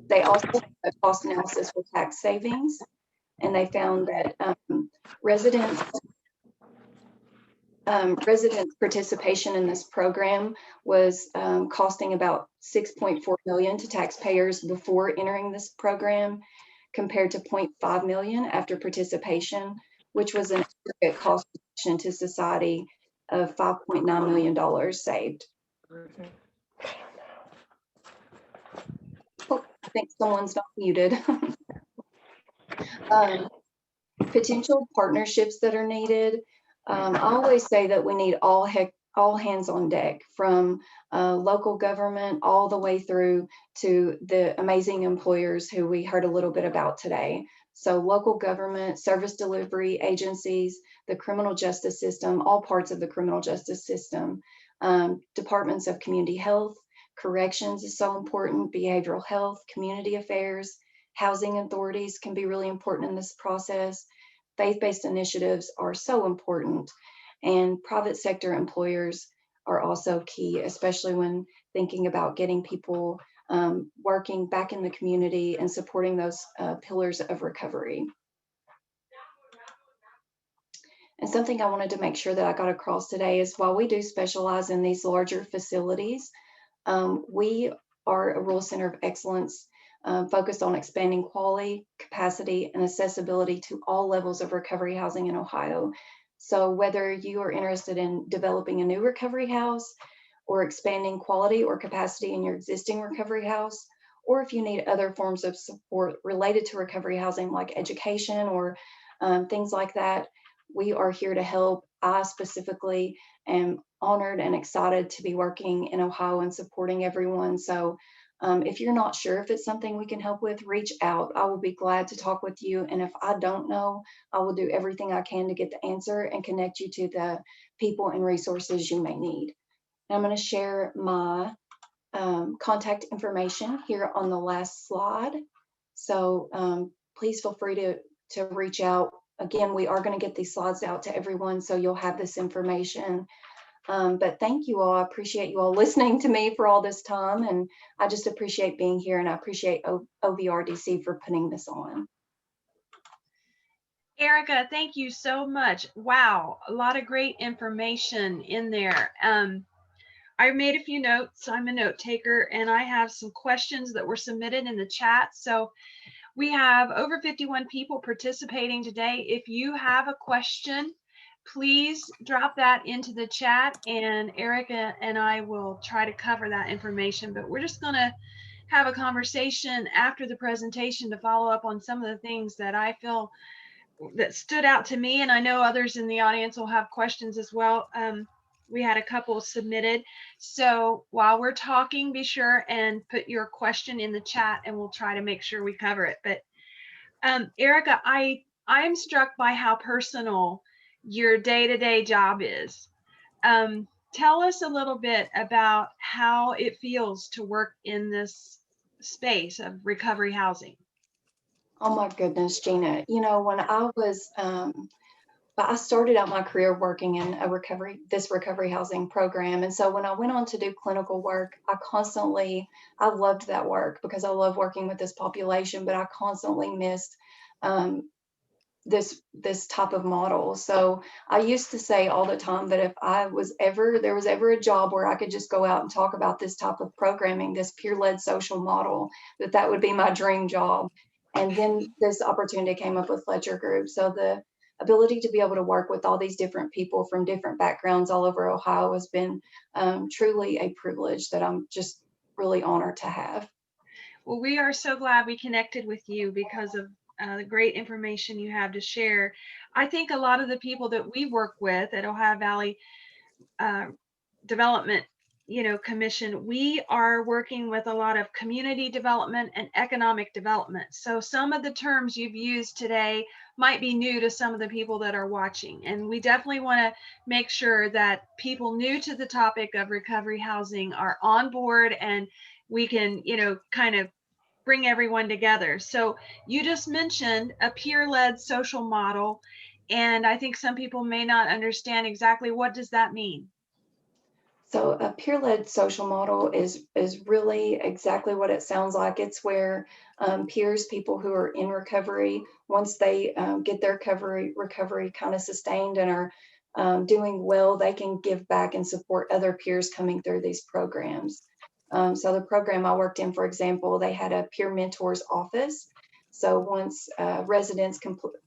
They also did a cost analysis for tax savings, and they found that residents participation in this program was costing about $6.4 million to taxpayers before entering this program, compared to $0.5 million after participation, which was an aggregate cost to society of $5.9 million saved. Oh, I think someone's not muted. Potential partnerships that are needed. I always say that we need all hands on deck, from local government all the way through to the amazing employers who we heard a little bit about today. So local government, service delivery agencies, the criminal justice system, all parts of the criminal justice system, departments of community health, corrections is so important, behavioral health, community affairs, housing authorities can be really important in this process. Faith-based initiatives are so important, and private sector employers are also key, especially when thinking about getting people working back in the community and supporting those pillars of recovery. And something I wanted to make sure that I got across today is while we do specialize in these larger facilities, we are a rural center of excellence focused on expanding quality, capacity, and accessibility to all levels of recovery housing in Ohio. So whether you are interested in developing a new recovery house or expanding quality or capacity in your existing recovery house, or if you need other forms of support related to recovery housing like education or things like that, we are here to help. I specifically am honored and excited to be working in Ohio and supporting everyone. So if you're not sure if it's something we can help with, reach out. I will be glad to talk with you. And if I don't know, I will do everything I can to get the answer and connect you to the people and resources you may need. I'm going to share my contact information here on the last slide. So please feel free to reach out. Again, we are going to get these slides out to everyone, so you'll have this information. But thank you all. I appreciate you all listening to me for all this time. And I just appreciate being here, and I appreciate OVRDC for putting this on. Erica, thank you so much. Wow, a lot of great information in there. I made a few notes. I'm a note taker, and I have some questions that were submitted in the chat. So we have over 51 people participating today. If you have a question, please drop that into the chat, and Erica and I will try to cover that information. But we're just going to have a conversation after the presentation to follow up on some of the things that I feel that stood out to me, and I know others in the audience will have questions as well. We had a couple submitted. So while we're talking, be sure and put your question in the chat, and we'll try to make sure we cover it. But Erica, I'm struck by how personal your day-to-day job is. Tell us a little bit about how it feels to work in this space of recovery housing. Oh my goodness, Gina. You know, when I was, I started out my career working in this recovery housing program. And so when I went on to do clinical work, I loved that work because I love working with this population, but I constantly missed this type of model. So I used to say all the time that if there was ever a job where I could just go out and talk about this type of programming, this peer-led social model, that would be my dream job. And then this opportunity came up with Fletcher Group. So the ability to be able to work with all these different people from different backgrounds all over Ohio has been truly a privilege that I'm just really honored to have. Well, we are so glad we connected with you because of the great information you have to share. I think a lot of the people that we work with at Ohio Valley Development Commission, we are working with a lot of community development and economic development. So some of the terms you've used today might be new to some of the people that are watching. And we definitely want to make sure that people new to the topic of recovery housing are on board, and we can, kind of bring everyone together. So you just mentioned a peer-led social model, and I think some people may not understand exactly what does that mean. So a peer-led social model is really exactly what it sounds like. It's where peers, people who are in recovery, once they get their recovery kind of sustained and are doing well, they can give back and support other peers coming through these programs. So the program I worked in, for example, they had a peer mentors office. So once residents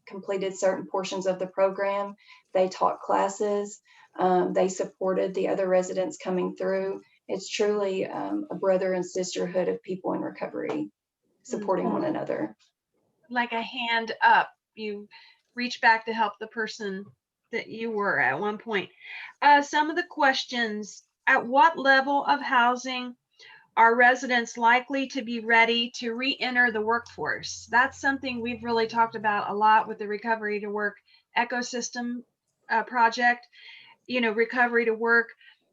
completed certain portions of the program, they taught classes. They supported the other residents coming through. It's truly a brother and sisterhood of people in recovery supporting one another. Like a hand up, you reach back to help the person that you were at one point. Some of the questions: at what level of housing are residents likely to be ready to re-enter the workforce? That's something we've really talked about a lot with the Recovery to Work ecosystem project. Recovery to Work.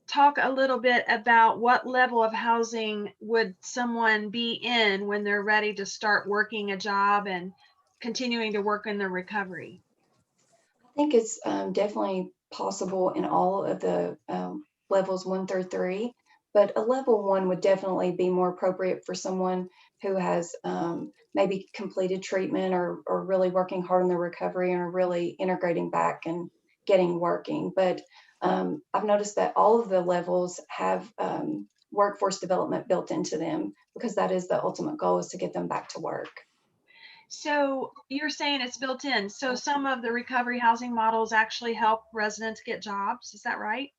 Talk a little bit about what level of housing would someone be in when they're ready to start working a job and continuing to work in their recovery. I think it's definitely possible in all of the levels 1 through 3, but a level 1 would definitely be more appropriate for someone who has maybe completed treatment or really working hard on their recovery and are really integrating back and getting working. But I've noticed that all of the levels have workforce development built into them, because that is the ultimate goal, is to get them back to work. So you're saying it's built in. So some of the recovery housing models actually help residents get jobs. Is that right?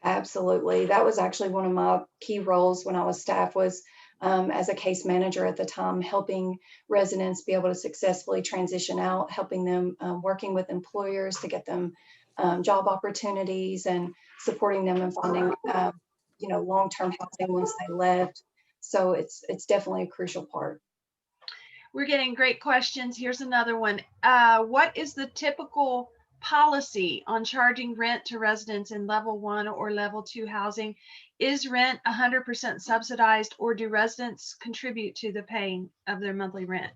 Absolutely. That was actually one of my key roles when I was staff, was as a case manager at the time, helping residents be able to successfully transition out, helping them, working with employers to get them job opportunities, and supporting them in finding long-term housing once they left. So it's definitely a crucial part. We're getting great questions. Here's another one. What is the typical policy on charging rent to residents in level 1 or level 2 housing? Is rent 100% subsidized, or do residents contribute to the paying of their monthly rent?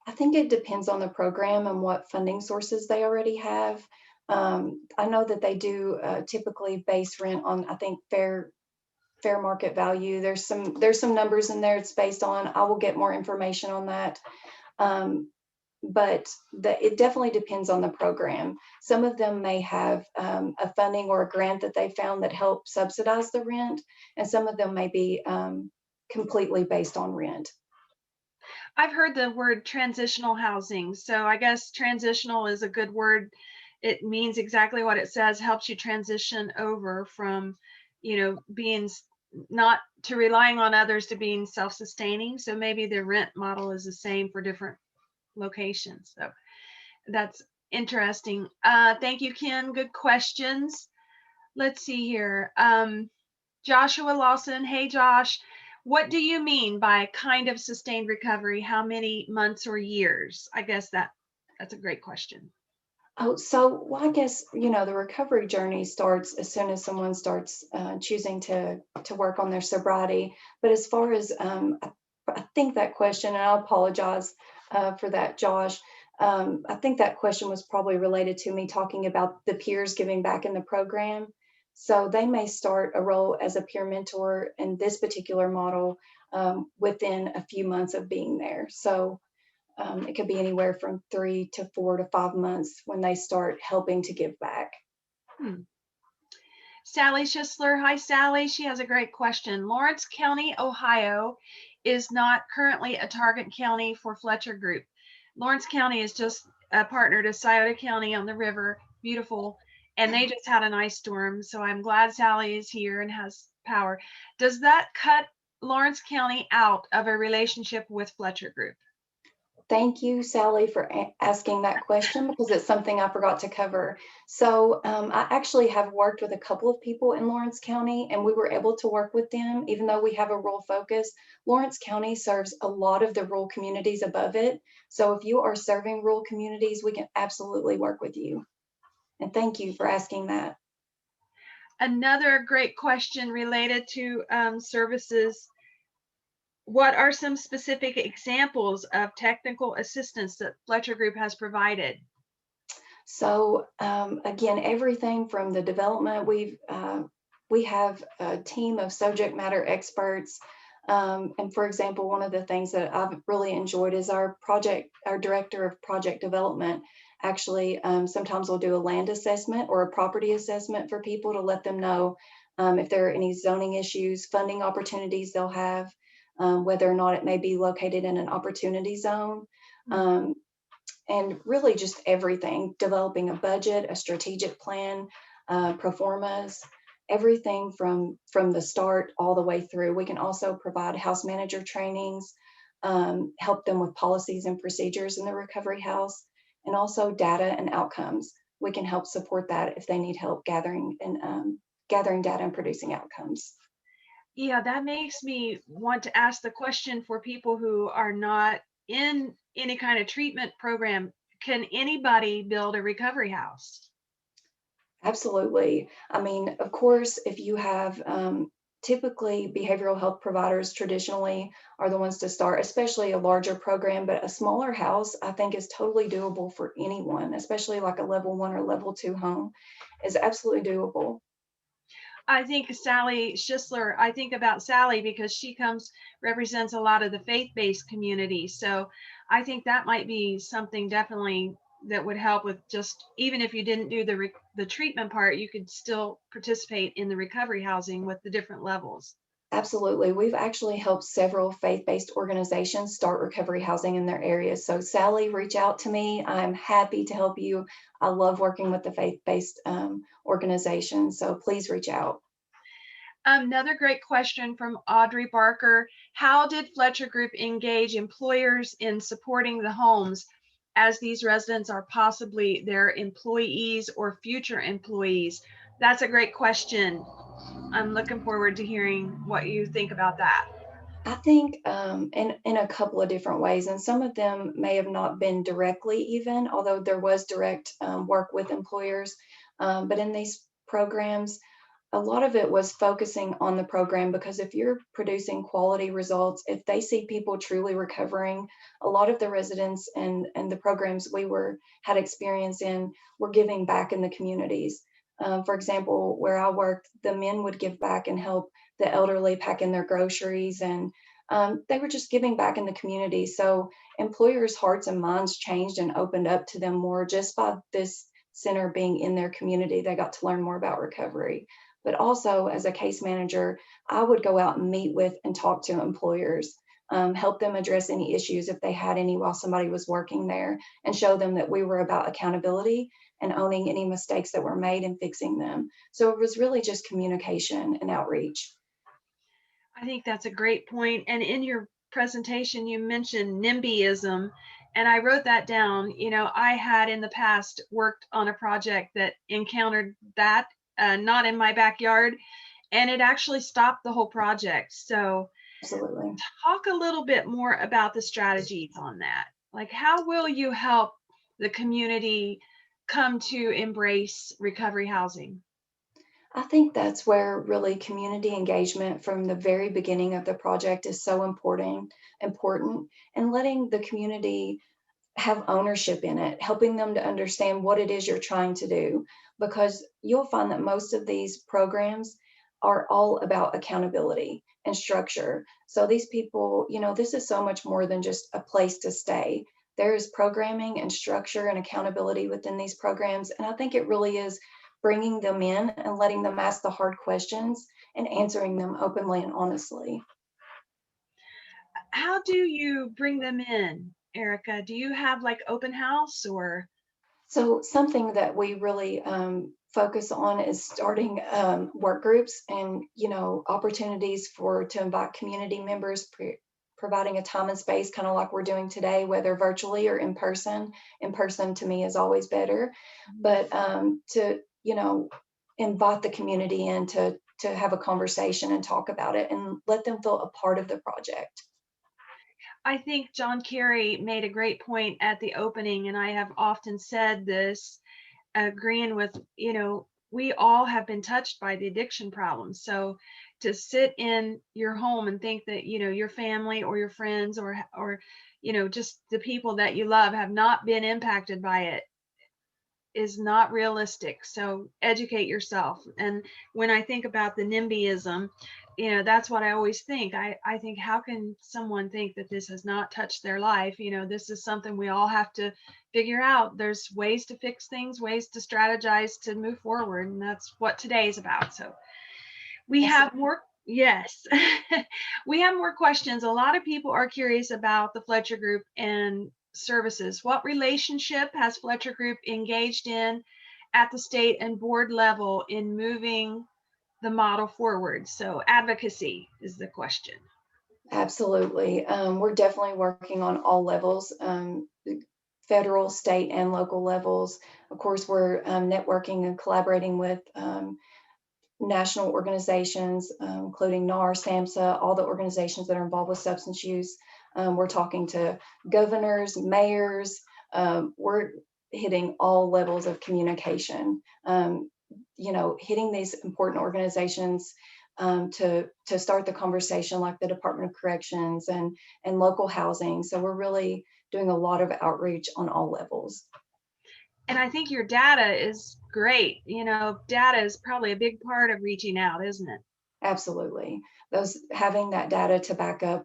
I think it depends on the program and what funding sources they already have. I know that they do typically base rent on, I think, fair market value. There's some numbers in there it's based on. I will get more information on that. But it definitely depends on the program. Some of them may have a funding or a grant that they found that help subsidize the rent, and some of them may be completely based on rent. I've heard the word transitional housing. So I guess transitional is a good word. It means exactly what it says, helps you transition over from, being not to relying on others to being self-sustaining. So maybe the rent model is the same for different locations. So that's interesting. Thank you, Ken. Good questions. Let's see here. Joshua Lawson. Hey, Josh. What do you mean by kind of sustained recovery? How many months or years? I guess that's a great question. Oh, so well, I guess, the recovery journey starts as soon as someone starts choosing to work on their sobriety. But as far as, I think that question, and I apologize for that, Josh, I think that question was probably related to me talking about the peers giving back in the program. So they may start a role as a peer mentor in this particular model within a few months of being there. So it could be anywhere from 3 to 4 to 5 months when they start helping to give back. Sally Schisler. Hi, Sally. She has a great question. Lawrence County, Ohio is not currently a target county for Fletcher Group. Lawrence County is just a partner to Scioto County on the river. Beautiful. And they just had an ice storm. So I'm glad Sally is here and has power. Does that cut Lawrence County out of a relationship with Fletcher Group? Thank you, Sally, for asking that question, because it's something I forgot to cover. So I actually have worked with a couple of people in Lawrence County, and we were able to work with them, even though we have a rural focus. Lawrence County serves a lot of the rural communities above it. So if you are serving rural communities, we can absolutely work with you. And thank you for asking that. Another great question related to services. What are some specific examples of technical assistance that Fletcher Group has provided? So again, everything from the development, we have a team of subject matter experts. And for example, one of the things that I've really enjoyed is our director of project development actually sometimes will do a land assessment or a property assessment for people to let them know if there are any zoning issues, funding opportunities they'll have, whether or not it may be located in an opportunity zone. And really just everything, developing a budget, a strategic plan, pro formas, everything from the start all the way through. We can also provide house manager trainings, help them with policies and procedures in the recovery house, and also data and outcomes. We can help support that if they need help gathering data and producing outcomes. Yeah, that makes me want to ask the question for people who are not in any kind of treatment program. Can anybody build a recovery house? Absolutely. I mean, of course, if you have typically behavioral health providers traditionally are the ones to start, especially a larger program, but a smaller house I think is totally doable for anyone, especially like a level 1 or level 2 home is absolutely doable. I think Sally Schisler, I think about Sally because she represents a lot of the faith-based community. So I think that might be something definitely that would help with just, even if you didn't do the treatment part, you could still participate in the recovery housing with the different levels. Absolutely. We've actually helped several faith-based organizations start recovery housing in their areas. So Sally, reach out to me. I'm happy to help you. I love working with the faith-based organizations. So please reach out. Another great question from Audrey Barker. How did Fletcher Group engage employers in supporting the homes, as these residents are possibly their employees or future employees? That's a great question. I'm looking forward to hearing what you think about that. I think in a couple of different ways, and some of them may have not been directly even, although there was direct work with employers. But in these programs, a lot of it was focusing on the program, because if you're producing quality results, if they see people truly recovering, a lot of the residents and the programs we had experience in were giving back in the communities. For example, where I worked, the men would give back and help the elderly pack in their groceries, and they were just giving back in the community. So employers' hearts and minds changed and opened up to them more just by this center being in their community. They got to learn more about recovery. But also, as a case manager, I would go out and meet with and talk to employers, help them address any issues if they had any while somebody was working there, and show them that we were about accountability and owning any mistakes that were made and fixing them. So it was really just communication and outreach. I think that's a great point. And in your presentation, you mentioned Nimbyism, and I wrote that down. You know, I had in the past worked on a project that encountered that, not in my backyard, and it actually stopped the whole project. So Absolutely. talk a little bit more about the strategies on that. Like, how will you help the community come to embrace recovery housing? I think that's where really community engagement from the very beginning of the project is so important, and letting the community have ownership in it, helping them to understand what it is you're trying to do, because you'll find that most of these programs are all about accountability and structure. So these people, you know, this is so much more than just a place to stay. There's programming and structure and accountability within these programs. And I think it really is bringing them in and letting them ask the hard questions and answering them openly and honestly. How do you bring them in, Erica? Do you have like open house or? So something that we really focus on is starting work groups and, you know, opportunities to invite community members, providing a time and space, kind of like we're doing today, whether virtually or in person. In person to me is always better, but to, you know, invite the community in to have a conversation and talk about it and let them feel a part of the project. I think John Carey made a great point at the opening, and I have often said this, agreeing with, you know, we all have been touched by the addiction problem. So to sit in your home and think that, you know, your family or your friends or, you know, just the people that you love have not been impacted by it is not realistic. So educate yourself. And when I think about the Nimbyism, you know, that's what I always think. I think, how can someone think that this has not touched their life? You know, this is something we all have to figure out. There's ways to fix things, ways to strategize to move forward. And that's what today is about. So we have more. Yes, we have more questions. A lot of people are curious about the Fletcher Group and services. What relationship has Fletcher Group engaged in at the state and board level in moving the model forward? So advocacy is the question. Absolutely. We're definitely working on all levels, federal, state, and local levels. Of course, we're networking and collaborating with national organizations, including NAR, Samsa, all the organizations that are involved with substance use. We're talking to governors, mayors. We're hitting all levels of communication, you know, hitting these important organizations to start the conversation, like the Department of Corrections and local housing. So we're really doing a lot of outreach on all levels. And I think your data is great. You know, data is probably a big part of reaching out, isn't it? Absolutely. Having that data to back up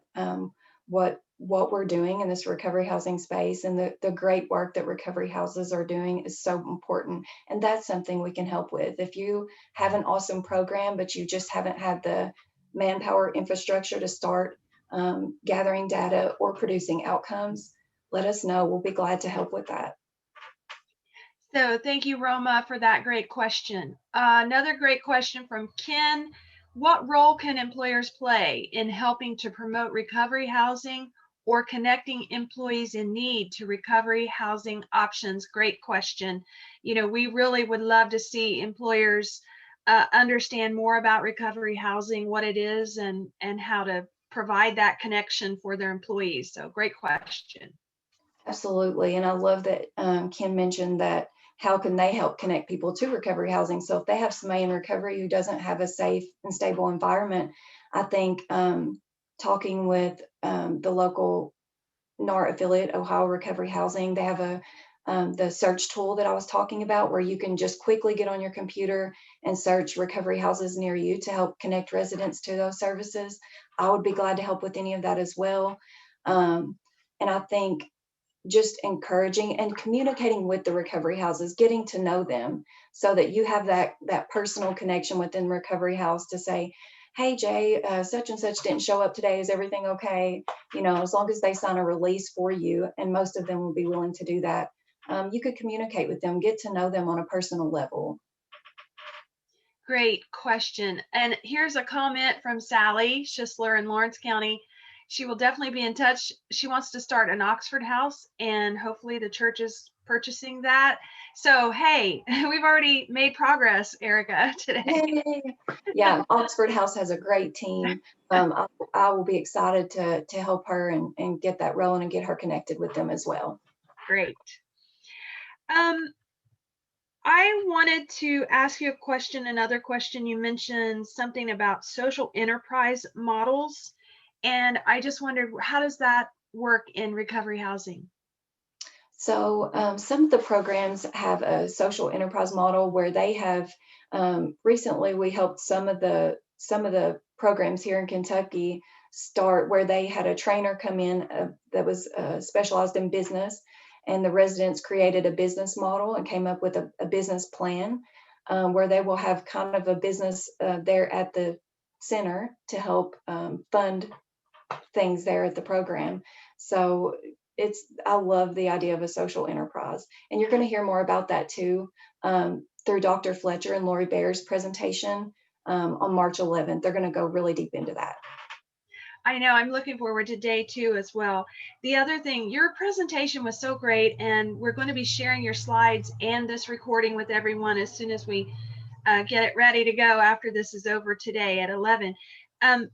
what we're doing in this recovery housing space and the great work that recovery houses are doing is so important. And that's something we can help with. If you have an awesome program, but you just haven't had the manpower, infrastructure to start gathering data or producing outcomes, let us know. We'll be glad to help with that. So thank you, Roma, for that great question. Another great question from Ken. What role can employers play in helping to promote recovery housing or connecting employees in need to recovery housing options? Great question. You know, we really would love to see employers understand more about recovery housing, what it is, and how to provide that connection for their employees. So great question. Absolutely. And I love that Kim mentioned that how can they help connect people to recovery housing? So if they have somebody in recovery who doesn't have a safe and stable environment, I think talking with the local NAR affiliate, Ohio Recovery Housing, they have the search tool that I was talking about, where you can just quickly get on your computer and search recovery houses near you to help connect residents to those services. I would be glad to help with any of that as well. And I think just encouraging and communicating with the recovery houses, getting to know them so that you have that personal connection within recovery house to say, hey, Jay, such and such didn't show up today. Is everything okay? You know, as long as they sign a release for you, and most of them will be willing to do that, you could communicate with them, get to know them on a personal level. Great question. And here's a comment from Sally Schisler in Lawrence County. She will definitely be in touch. She wants to start an Oxford house, and hopefully the church is purchasing that. So, hey, we've already made progress, Erica, today. Yay. Yeah, Oxford House has a great team. I will be excited to help her and get that rolling and get her connected with them as well. Great. I wanted to ask you a question, another question. You mentioned something about social enterprise models, and I just wondered, how does that work in recovery housing? So some of the programs have a social enterprise model where they have, recently we helped some of the programs here in Kentucky start where they had a trainer come in that was specialized in business, and the residents created a business model and came up with a business plan where they will have kind of a business there at the center to help fund things there at the program. So I love the idea of a social enterprise. And you're going to hear more about that too through Dr. Fletcher and Lori Baer's presentation on March 11th. They're going to go really deep into that. I know, I'm looking forward to day 2 as well. The other thing, your presentation was so great, and we're going to be sharing your slides and this recording with everyone as soon as we get it ready to go after this is over today at 11.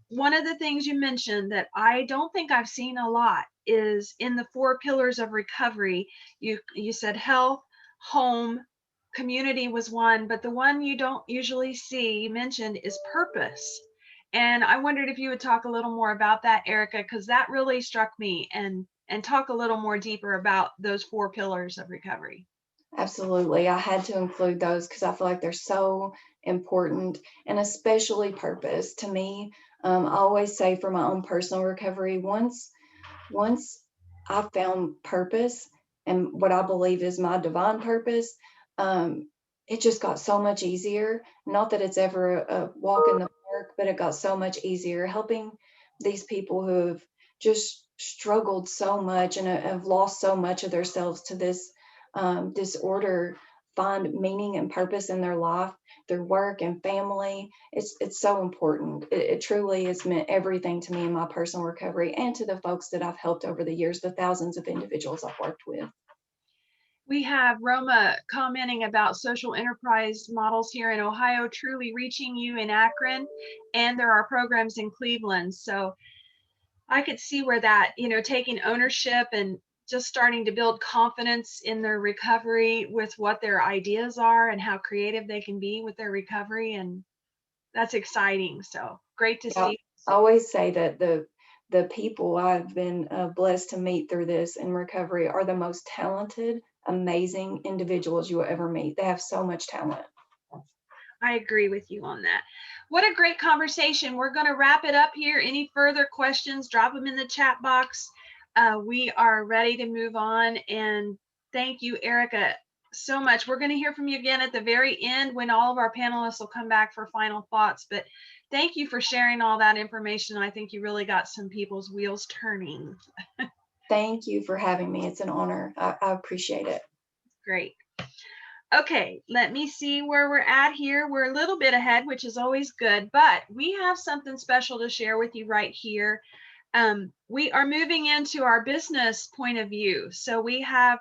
One of the things you mentioned that I don't think I've seen a lot is in the 4 pillars of recovery. You said health, home, community was one, but the one you don't usually see mentioned is purpose. And I wondered if you would talk a little more about that, Erica, because that really struck me, and talk a little more deeper about those 4 pillars of recovery. Absolutely. I had to include those because I feel like they're so important, and especially purpose. To me, I always say for my own personal recovery, once I found purpose and what I believe is my divine purpose, it just got so much easier. Not that it's ever a walk in the park, but it got so much easier helping these people who have just struggled so much and have lost so much of themselves to this disorder, find meaning and purpose in their life, their work and family. It's so important. It truly has meant everything to me in my personal recovery and to the folks that I've helped over the years, the thousands of individuals I've worked with. We have Roma commenting about social enterprise models here in Ohio, truly reaching you in Akron, and there are programs in Cleveland. So I could see where that, taking ownership and just starting to build confidence in their recovery with what their ideas are and how creative they can be with their recovery. And that's exciting. So great to see. I always say that the people I've been blessed to meet through this in recovery are the most talented, amazing individuals you will ever meet. They have so much talent. I agree with you on that. What a great conversation. We're going to wrap it up here. Any further questions, drop them in the chat box. We are ready to move on. And thank you, Erica. so much. We're going to hear from you again at the very end when all of our panelists will come back for final thoughts. But thank you for sharing all that information. I think you really got some people's wheels turning. Thank you for having me. It's an honor. I appreciate it. Great. Okay, let me see where we're at here. We're a little bit ahead, which is always good, but we have something special to share with you right here. We are moving into our business point of view. So we have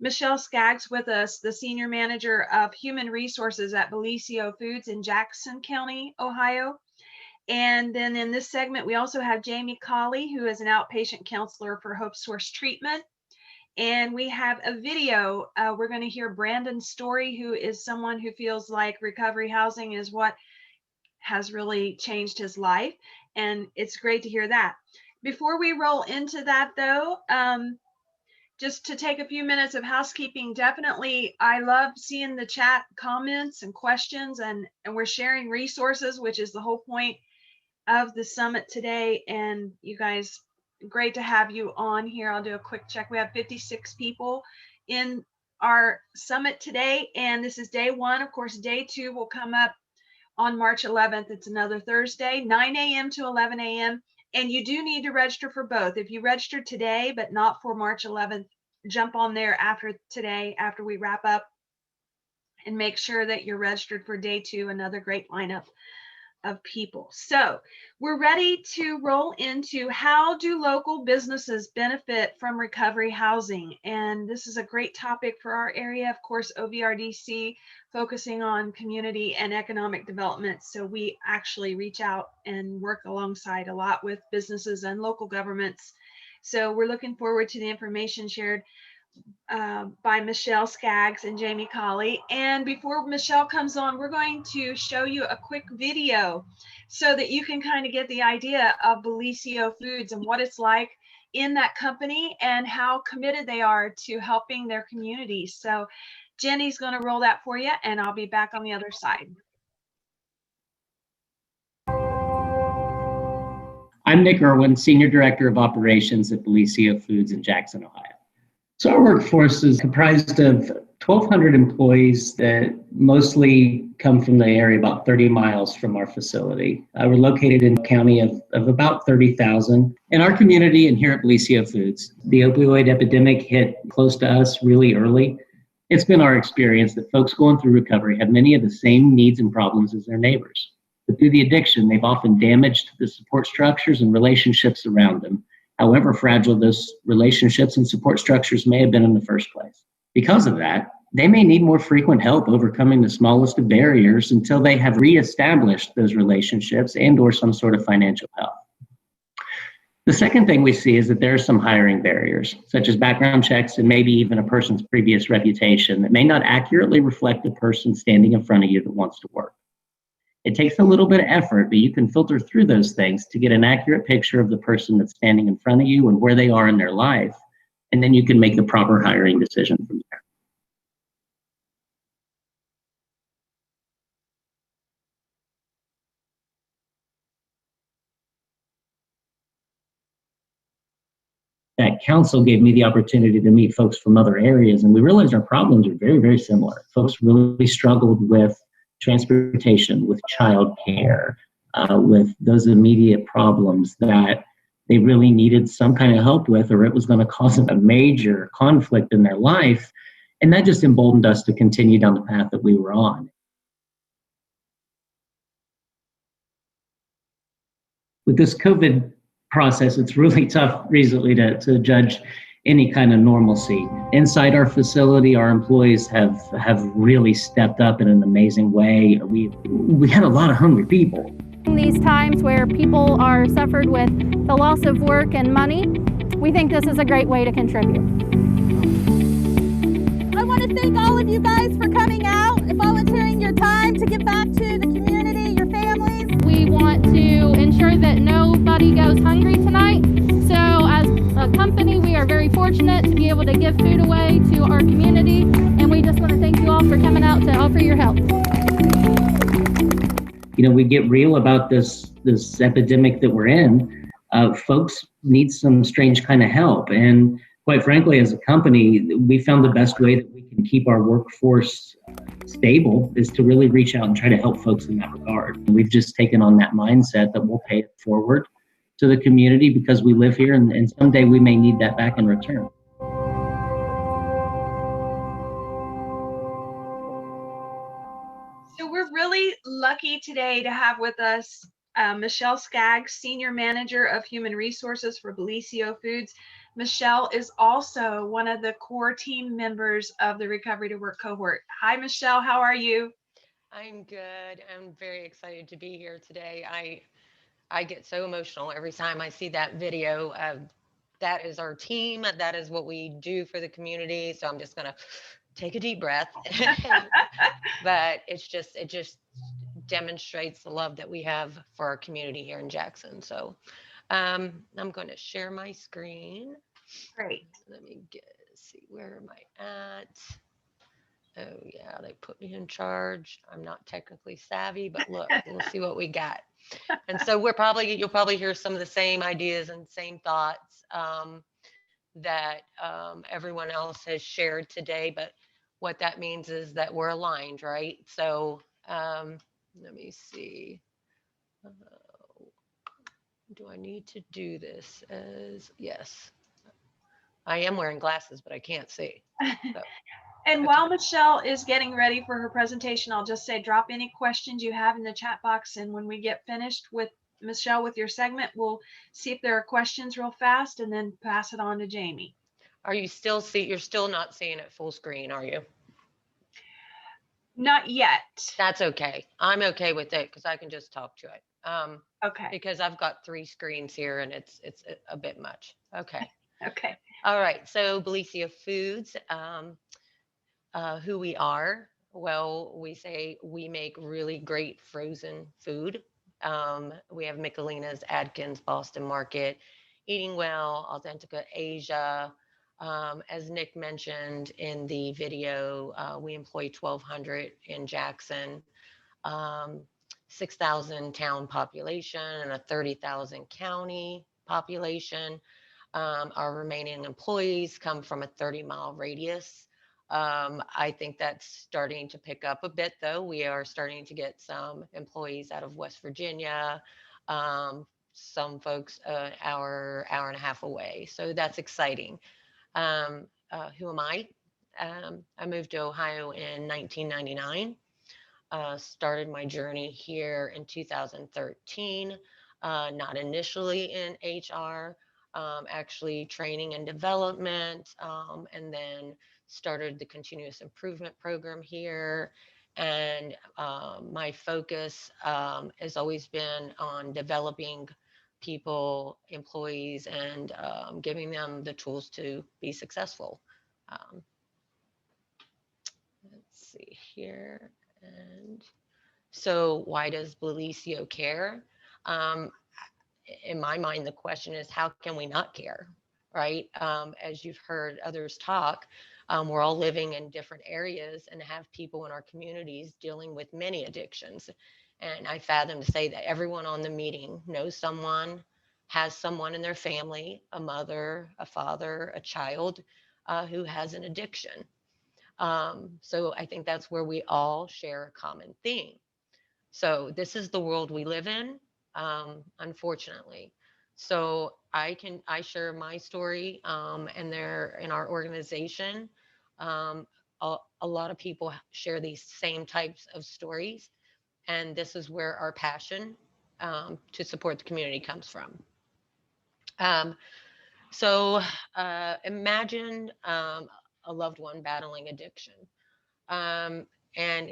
Michelle Skaggs with us, the Senior Manager of Human Resources at Belicia Foods in Jackson County, Ohio. And then in this segment, we also have Jamie Cauley, who is an outpatient counselor for Hope Source Treatment. And we have a video. We're going to hear Brandon's story, who is someone who feels like recovery housing is what has really changed his life. And it's great to hear that. Before we roll into that, though, just to take a few minutes of housekeeping, definitely, I love seeing the chat comments and questions, and we're sharing resources, which is the whole point of the summit today. And you guys, great to have you on here. I'll do a quick check. We have 56 people in our summit today, and this is day one. Of course, day two will come up on March 11th. It's another Thursday, 9 a.m. to 11 a.m. And you do need to register for both. If you register today, but not for March 11th, jump on there after today, after we wrap up, and make sure that you're registered for day two, another great lineup of people. So we're ready to roll into how do local businesses benefit from recovery housing? And this is a great topic for our area. Of course, OVRDC focusing on community and economic development. So we actually reach out and work alongside a lot with businesses and local governments. So we're looking forward to the information shared by Michelle Skaggs and Jamie Cauley. And before Michelle comes on, we're going to show you a quick video so that you can kind of get the idea of Belicia Foods and what it's like in that company and how committed they are to helping their community. So Jenny's going to roll that for you, and I'll be back on the other side. I'm Nick Irwin, Senior Director of Operations at Belicia Foods in Jackson, Ohio. So our workforce is comprised of 1,200 employees that mostly come from the area about 30 miles from our facility. We're located in a county of about 30,000. In our community and here at Belicia Foods, the opioid epidemic hit close to us really early. It's been our experience that folks going through recovery have many of the same needs and problems as their neighbors. But through the addiction, they've often damaged the support structures and relationships around them, however fragile those relationships and support structures may have been in the first place. Because of that, they may need more frequent help overcoming the smallest of barriers until they have reestablished those relationships and/or some sort of financial help. The second thing we see is that there are some hiring barriers, such as background checks and maybe even a person's previous reputation that may not accurately reflect the person standing in front of you that wants to work. It takes a little bit of effort, but you can filter through those things to get an accurate picture of the person that's standing in front of you and where they are in their life, and then you can make the proper hiring decision from there. That council gave me the opportunity to meet folks from other areas, and we realized our problems are very, very similar. Folks really struggled with transportation, with childcare, with those immediate problems that they really needed some kind of help with, or it was going to cause a major conflict in their life. And that just emboldened us to continue down the path that we were on. With this COVID process, it's really tough recently to judge any kind of normalcy. Inside our facility, our employees have really stepped up in an amazing way. We had a lot of hungry people. In these times where people are suffered with the loss of work and money, we think this is a great way to contribute. I want to thank all of you guys for coming out and volunteering your time to give back to the community, your families. We want to ensure that nobody goes hungry tonight. So as a company, we are very fortunate to be able to give food away to our community, and we just want to thank you all for coming out to offer your help. You know, we get real about this epidemic that we're in. Folks need some strange kind of help, and quite frankly, as a company, we found the best way that we can keep our workforce stable is to really reach out and try to help folks in that regard. And we've just taken on that mindset that we'll pay it forward to the community because we live here, and someday we may need that back in return. So we're really lucky today to have with us Michelle Skaggs, Senior Manager of Human Resources for Belicia Foods. Michelle is also one of the core team members of the Recovery to Work cohort. Hi, Michelle, how are you? I'm good. I'm very excited to be here today. I get so emotional every time I see that video. That is our team. That is what we do for the community. So I'm just gonna take a deep breath. But it just demonstrates the love that we have for our community here in Jackson. So I'm going to share my screen. Great. Let me see, where am I at? Oh yeah, they put me in charge. I'm not technically savvy, but look, we'll see what we got. And so you'll probably hear some of the same ideas and same thoughts that everyone else has shared today. But what that means is that we're aligned, right? So let me see. Do I need to do this as, yes. I am wearing glasses, but I can't see. So. And while Michelle is getting ready for her presentation, I'll just say, drop any questions you have in the chat box. And when we get finished with Michelle with your segment, we'll see if there are questions real fast and then pass it on to Jamie. Are you you're still not seeing it full screen, are you? Not yet. That's okay. I'm okay with it because I can just talk to it. Okay. Because I've got 3 screens here and it's a bit much. Okay. Okay. All right. So Belicia Foods, who we are. Well, we say we make really great frozen food. We have Michelina's, Atkins, Boston Market, Eating Well, Authentica Asia. As Nick mentioned in the video, we employ 1,200 in Jackson, 6,000 town population and a 30,000 county population. Our remaining employees come from a 30-mile radius. I think that's starting to pick up a bit, though. We are starting to get some employees out of West Virginia, some folks an hour and a half away. So that's exciting. Who am I? I moved to Ohio in 1999. Started my journey here in 2013, not initially in HR, actually training and development, and then started the continuous improvement program here. And my focus has always been on developing people, employees, and giving them the tools to be successful. Let's see here. And so why does Belicia care? In my mind, the question is, how can we not care, right? As you've heard others talk, we're all living in different areas and have people in our communities dealing with many addictions. And I fathom to say that everyone on the meeting knows someone, has someone in their family, a mother, a father, a child who has an addiction. So I think that's where we all share a common theme. So this is the world we live in, unfortunately. So I share my story, and there in our organization, a lot of people share these same types of stories, and this is where our passion to support the community comes from. So imagine a loved one battling addiction. And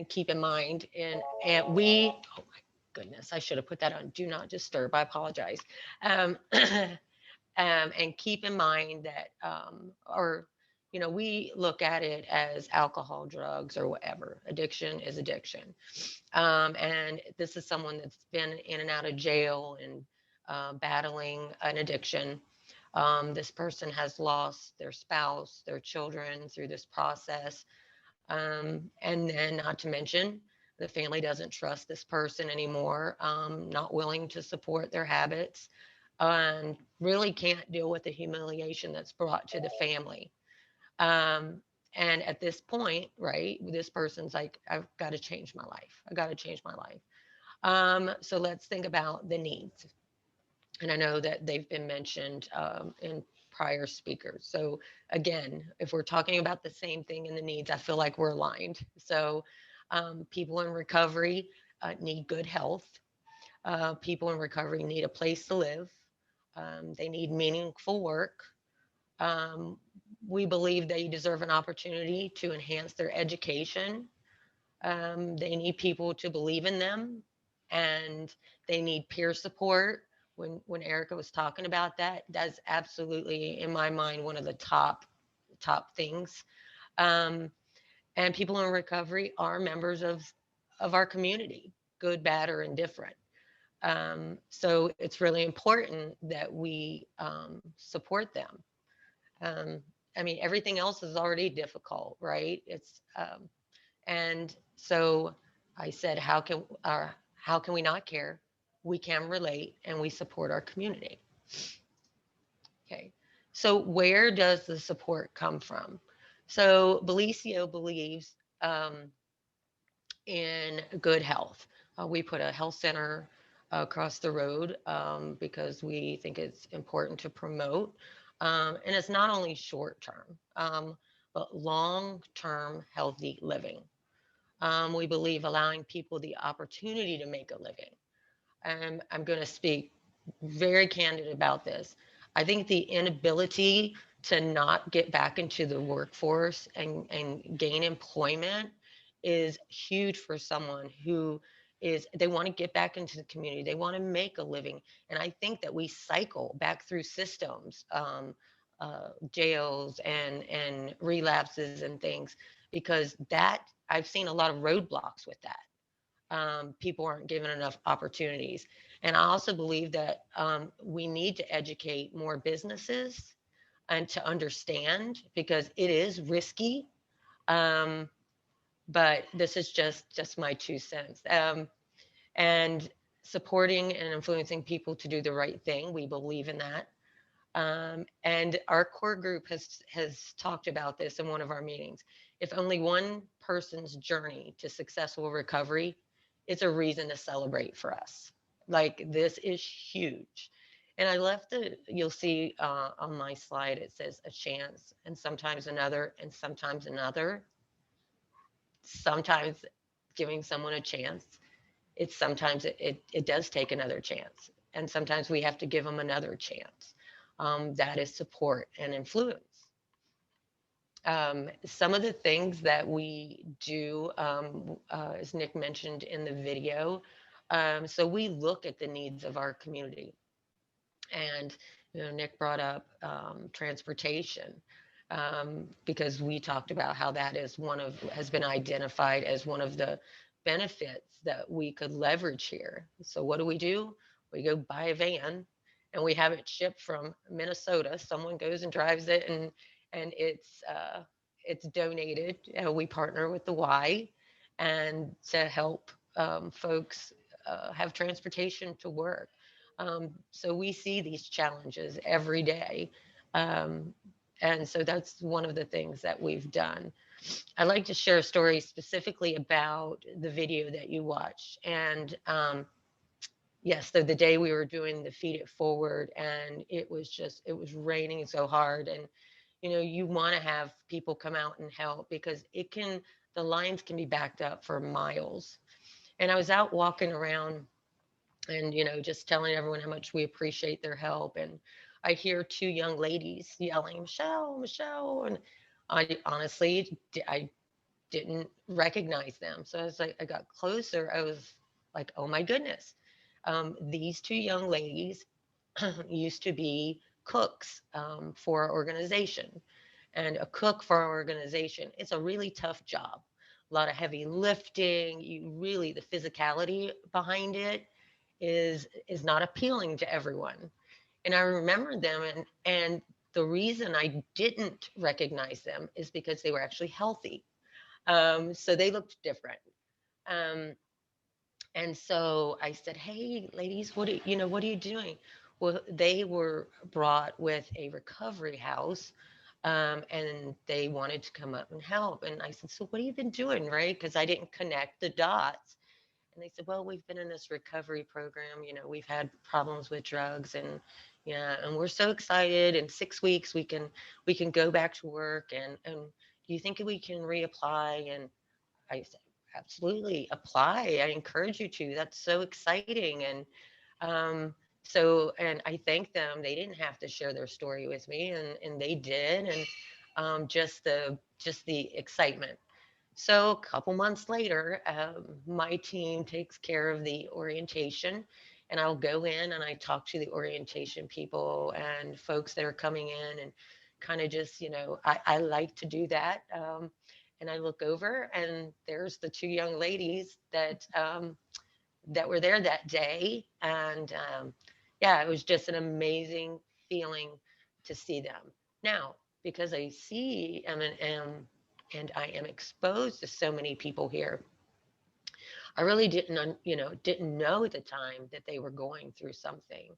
keep in mind, and we, oh my goodness, I should have put that on do not disturb. I apologize. And keep in mind that, we look at it as alcohol, drugs, or whatever. Addiction is addiction. And this is someone that's been in and out of jail and battling an addiction. This person has lost their spouse, their children through this process. And then not to mention, the family doesn't trust this person anymore, not willing to support their habits. and really can't deal with the humiliation that's brought to the family. And at this point, right, this person's like, I've got to change my life. I got to change my life. So let's think about the needs. And I know that they've been mentioned in prior speakers. So again, if we're talking about the same thing in the needs, I feel like we're aligned. So people in recovery need good health. People in recovery need a place to live. They need meaningful work. We believe they deserve an opportunity to enhance their education. They need people to believe in them, and they need peer support. When Erica was talking about that, that's absolutely, in my mind, one of the top things. And people in recovery are members of our community, good, bad, or indifferent. So it's really important that we support them. I mean, everything else is already difficult, right? And so I said, how can we not care? We can relate, and we support our community. Okay, so where does the support come from? So Belicia believes in good health. We put a health center across the road because we think it's important to promote. And it's not only short term, but long-term healthy living. We believe allowing people the opportunity to make a living. And I'm going to speak very candid about this. I think the inability to not get back into the workforce and gain employment is huge for someone who they want to get back into the community. They want to make a living. And I think that we cycle back through systems, jails and relapses and things, because that I've seen a lot of roadblocks with that. People aren't given enough opportunities. And I also believe that we need to educate more businesses and to understand, because it is risky. But this is just my 2 cents. And supporting and influencing people to do the right thing, we believe in that. And our core group has talked about this in one of our meetings. If only one person's journey to successful recovery, it's a reason to celebrate for us. Like, this is huge. And I left you'll see on my slide, it says a chance, and sometimes another, and sometimes another. Sometimes giving someone a chance, sometimes it does take another chance. And sometimes we have to give them another chance. That is support and influence. Some of the things that we do, as Nick mentioned in the video, so we look at the needs of our community. And Nick brought up transportation, because we talked about how that is has been identified as one of the benefits that we could leverage here. So what do? We go buy a van, and we have it shipped from Minnesota. Someone goes and drives it, and it's donated. We partner with the Y, and to help folks have transportation to work. So we see these challenges every day. And so that's one of the things that we've done. I'd like to share a story specifically about the video that you watched. And yes, so the day we were doing the Feed It Forward, and it was raining so hard. And, you want to have people come out and help, because the lines can be backed up for miles. And I was out walking around and, just telling everyone how much we appreciate their help. And I hear 2 young ladies yelling, Michelle, Michelle. And I honestly didn't recognize them. So I got closer. I was like, oh my goodness. These 2 young ladies used to be cooks for our organization. And a cook for our organization, it's a really tough job. A lot of heavy lifting. The physicality behind it is not appealing to everyone. And I remember them, and the reason I didn't recognize them is because they were actually healthy. So they looked different. And so I said, hey, ladies, what are you doing? Well, they were brought with a recovery house, and they wanted to come up and help. And I said, so what have you been doing, right? Because I didn't connect the dots. And they said, well, we've been in this recovery program. You know, we've had problems with drugs, and yeah, and we're so excited. In 6 weeks, we can go back to work. And do you think we can reapply? And I said, absolutely, apply. I encourage you to. That's so exciting. And and I thanked them. They didn't have to share their story with me, and they did. And just the excitement. So a couple months later, my team takes care of the orientation, and I'll go in and I talk to the orientation people and folks that are coming in, and kind of just, I like to do that. And I look over, and there's the two young ladies that were there that day. And yeah, it was just an amazing feeling to see them. Now, because I see and I am exposed to so many people here, I really didn't know at the time that they were going through something.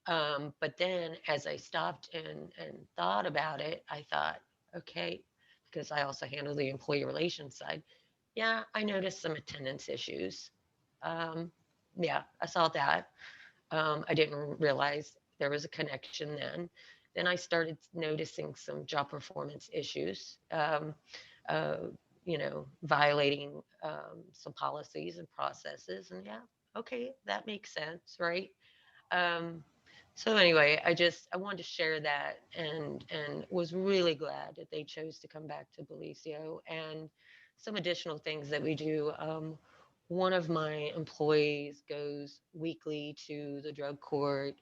But then as I stopped and thought about it, I thought, okay, because I also handle the employee relations side. Yeah, I noticed some attendance issues. Yeah, I saw that. I didn't realize there was a connection then. Then I started noticing some job performance issues, violating some policies and processes. And yeah, okay, that makes sense, right? So anyway, I wanted to share that, and was really glad that they chose to come back to Belicia. And some additional things that we do. One of my employees goes weekly to the drug court,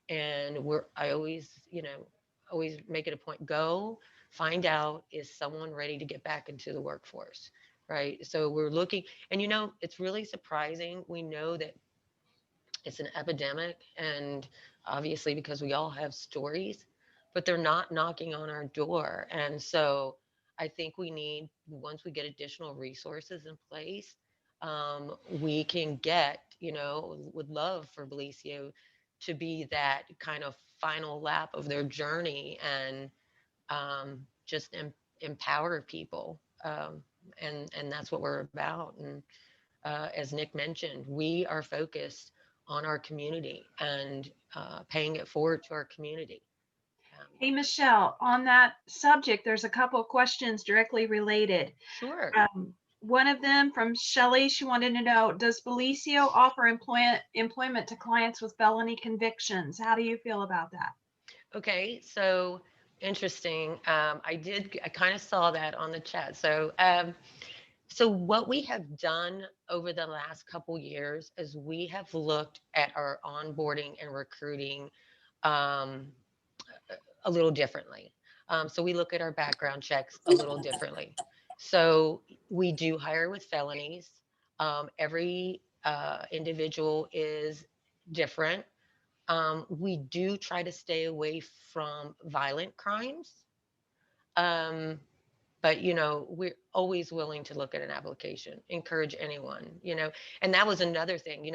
and I always make it a point, go find out, is someone ready to get back into the workforce, right? So we're looking, and it's really surprising. We know that it's an epidemic, and obviously because we all have stories, but they're not knocking on our door. And so I think we need, once we get additional resources in place, we can get, would love for Belicia to be that kind of final lap of their journey, and just empower people. And that's what we're about. And as Nick mentioned, we are focused on our community and paying it forward to our community. Hey, Michelle, on that subject, there's a couple of questions directly related. Sure. One of them from Shelley, she wanted to know, does Belicia offer employment to clients with felony convictions? How do you feel about that? Okay, so interesting. I kind of saw that on the chat. So so what we have done over the last couple years is we have looked at our onboarding and recruiting a little differently. So we look at our background checks a little differently. So we do hire with felonies. Every individual is different. We do try to stay away from violent crimes. But we're always willing to look at an application, encourage anyone, and that was another thing,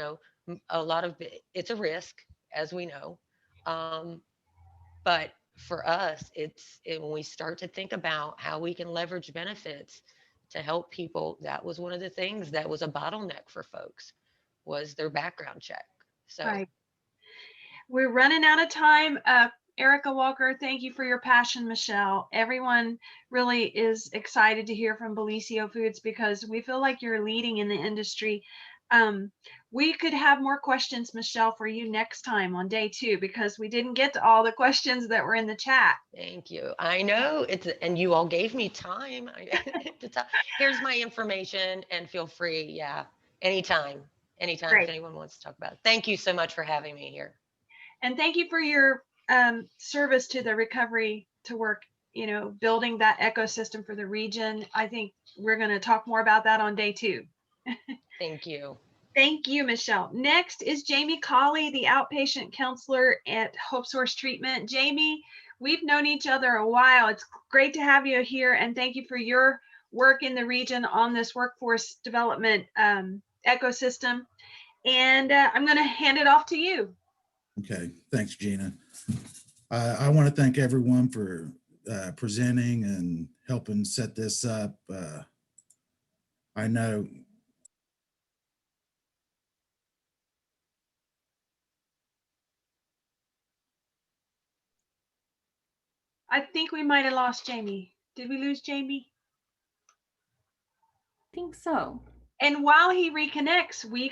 a lot of it's a risk, as we know. But for us, when we start to think about how we can leverage benefits to help people, that was one of the things that was a bottleneck for folks, was their background check. So right. We're running out of time. Erica Walker, thank you for your passion, Michelle. Everyone really is excited to hear from Belicia Foods because we feel like you're leading in the industry. We could have more questions, Michelle, for you next time on day 2, because we didn't get to all the questions that were in the chat. Thank you. I know and you all gave me time to talk. Here's my information, and feel free. Yeah. Anytime Great. If anyone wants to talk about it. Thank you so much for having me here. And thank you for your service to the recovery to work, building that ecosystem for the region. I think we're going to talk more about that on day 2. Thank you. Thank you, Michelle. Next is Jamie Cauley, the outpatient counselor at Hope Source Treatment. Jamie, we've known each other a while. It's great to have you here, and thank you for your work in the region on this workforce development ecosystem. And I'm going to hand it off to you. Okay, thanks, Gina. I want to thank everyone for presenting and helping set this up. I know I think we might have lost Jamie. Did we lose Jamie? I think so. And while he reconnects, I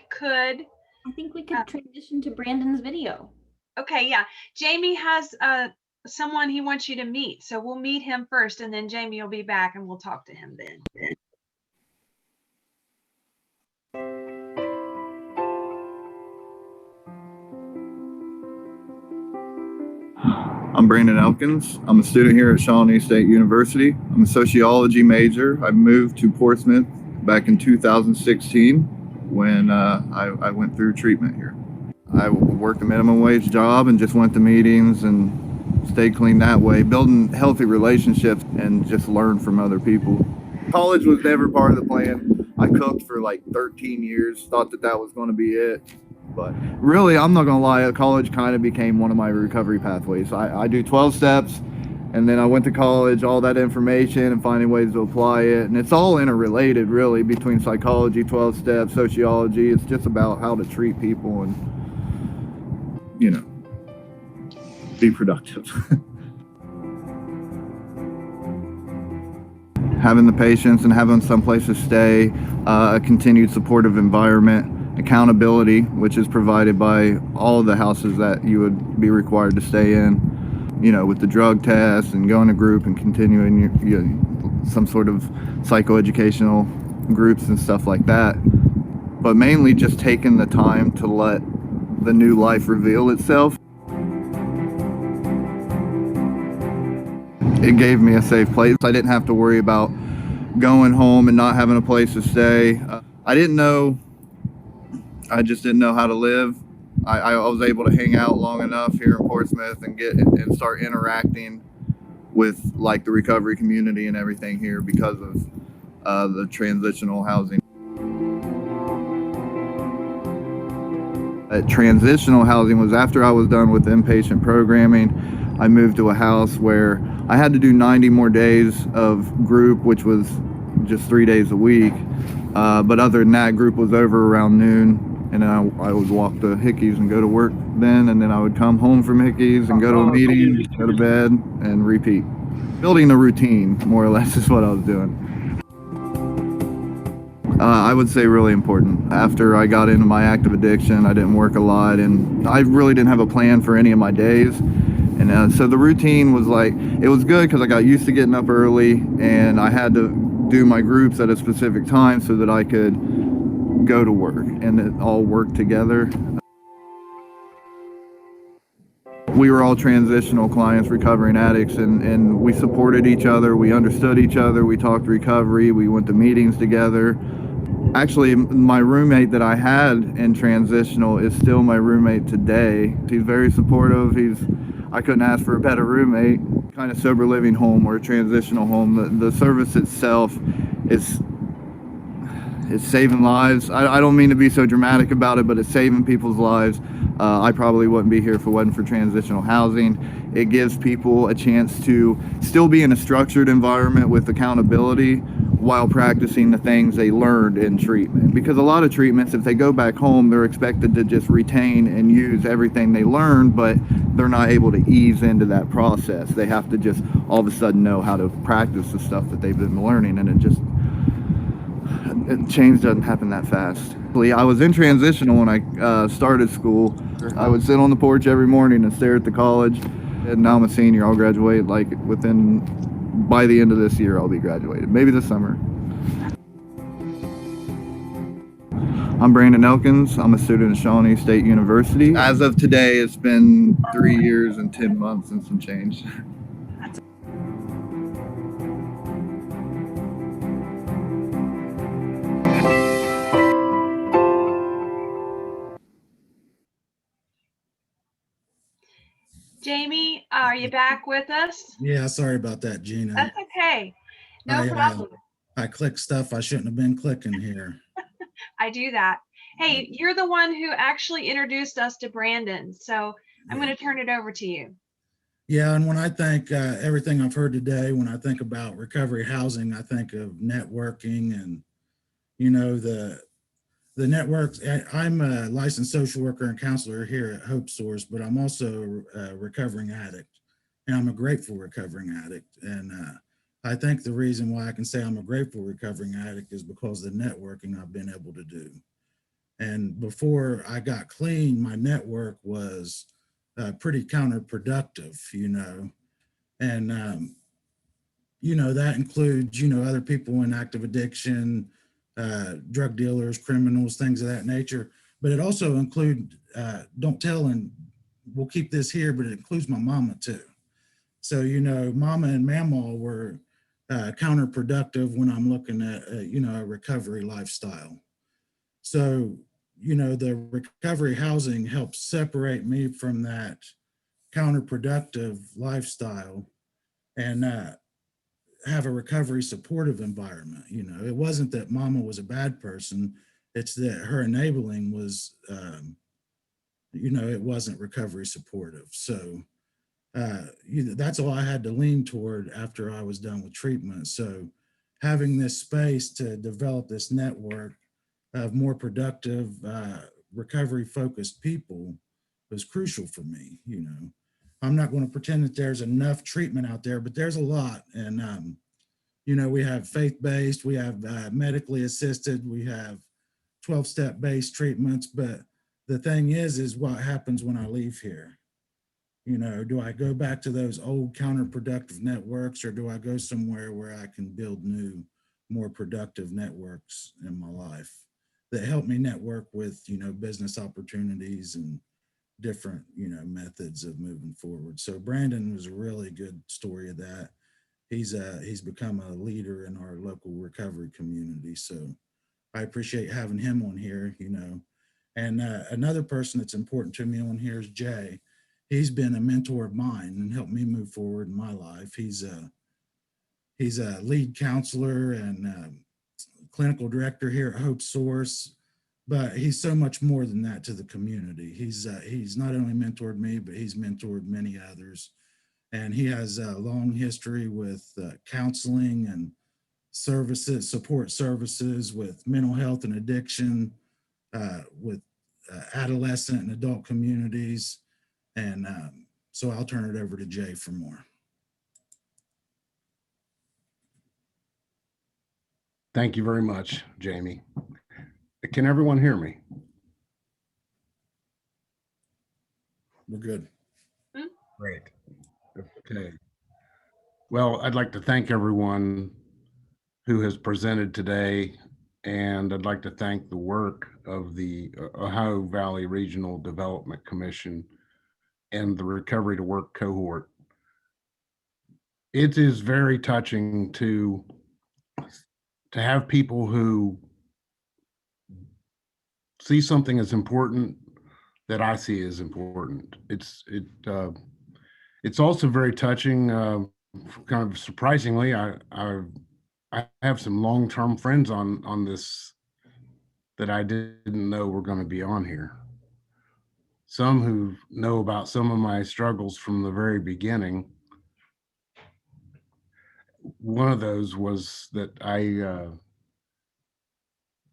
think we could transition to Brandon's video. Okay, yeah. Jamie has someone he wants you to meet. So we'll meet him first and then Jamie will be back and we'll talk to him then. I'm Brandon Elkins. I'm a student here at Shawnee State University. I'm a sociology major. I moved to Portsmouth back in 2016 when I went through treatment here. I worked a minimum wage job and just went to meetings and stayed clean that way, building healthy relationships and just learn from other people. College was never part of the plan. I cooked for like 13 years, thought that was going to be it. But really, I'm not gonna lie, college kind of became one of my recovery pathways. I do 12 steps, and then I went to college, all that information and finding ways to apply it. And it's all interrelated really between psychology, 12 steps, sociology. It's just about how to treat people and, you know, be productive. Having the patience and having some place to stay, a continued supportive environment, accountability, which is provided by all the houses that you would be required to stay in, you know, with the drug test and going to group and continuing some sort of psychoeducational groups and stuff like that. But mainly just taking the time to let the new life reveal itself. It gave me a safe place. I didn't have to worry about going home and not having a place to stay. I just didn't know how to live. I was able to hang out long enough here in Portsmouth and start interacting with like the recovery community and everything here because of the transitional housing. Transitional housing was after I was done with inpatient programming. I moved to a house where I had to do 90 more days of group, which was just 3 days a week. But other than that, group was over around noon. And then I would walk to Hickey's and go to work then, and then I would come home from Hickey's and go to a meeting, go to bed, and repeat. Building a routine, more or less, is what I was doing. I would say really important. After I got into my active addiction, I didn't work a lot, and I really didn't have a plan for any of my days. And so the routine was like, it was good because I got used to getting up early, and I had to do my groups at a specific time so that I could go to work and it all worked together. We were all transitional clients, recovering addicts, and we supported each other, we understood each other, we talked recovery, we went to meetings together. Actually, my roommate that I had in transitional is still my roommate today. He's very supportive. I couldn't ask for a better roommate. Kind of sober living home or a transitional home. The service itself is it's saving lives. I don't mean to be so dramatic about it, but it's saving people's lives. I probably wouldn't be here if it wasn't for transitional housing. It gives people a chance to still be in a structured environment with accountability while practicing the things they learned in treatment. Because a lot of treatments, if they go back home, they're expected to just retain and use everything they learned, but they're not able to ease into that process. They have to just all of a sudden know how to practice the stuff that they've been learning, and change doesn't happen that fast. I was in transitional when I started school. I would sit on the porch every morning and stare at the college. And now I'm a senior. I'll graduate by the end of this year, I'll be graduated. Maybe this summer. I'm Brandon Elkins. I'm a student at Shawnee State University. As of today, it's been 3 years and 10 months and some change. Jamie, are you back with us? Yeah, sorry about that, Gina. That's okay. No problem. I clicked stuff I shouldn't have been clicking here. I do that. Hey, you're the one who actually introduced us to Brandon. So I'm going to turn it over to you. Yeah, and when I think everything I've heard today, when I think about recovery housing, I think of networking and, you know, the networks. I'm a licensed social worker and counselor here at Hope Source, but I'm also a recovering addict, and I'm a grateful recovering addict. And I think the reason why I can say I'm a grateful recovering addict is because of the networking I've been able to do. And before I got clean, my network was pretty counterproductive, you know, and you know, that includes, you know, other people in active addiction, drug dealers, criminals, things of that nature. But it also includes, don't tell, and we'll keep this here, but it includes my mama too. So, you know, mama and mama were counterproductive when I'm looking at, you know, a recovery lifestyle. So, you know, the recovery housing helps separate me from that counterproductive lifestyle and have a recovery supportive environment. You know, it wasn't that mama was a bad person, it's that her enabling was, you know, it wasn't recovery supportive. So you know, that's all I had to lean toward after I was done with treatment. So having this space to develop this network of more productive, recovery focused people was crucial for me. You know, I'm not going to pretend that there's enough treatment out there, but there's a lot. And, you know, we have faith-based, we have medically assisted, we have 12-step based treatments. But the thing is what happens when I leave here? You know, do I go back to those old counterproductive networks, or do I go somewhere where I can build new, more productive networks in my life that help me network with, you know, business opportunities and different, you know, methods of moving forward? So Brandon was a really good story of that. He's become a leader in our local recovery community. So I appreciate having him on here, you know. And another person that's important to me on here is Jay. He's been a mentor of mine and helped me move forward in my life. He's a lead counselor and clinical director here at Hope Source, but he's so much more than that to the community. He's not only mentored me, but he's mentored many others. And he has a long history with counseling and services, support services with mental health and addiction, with adolescent and adult communities. And so I'll turn it over to Jay for more. Thank you very much, Jamie. Can everyone hear me? We're good. Great. Okay. Well, I'd like to thank everyone who has presented today, and I'd like to thank the work of the Ohio Valley Regional Development Commission and the Recovery to Work Cohort. It is very touching to have people who see something as important that I see as important. It's also very touching. Kind of surprisingly, I have some long-term friends on this that I didn't know were going to be on here. Some who know about some of my struggles from the very beginning. One of those was that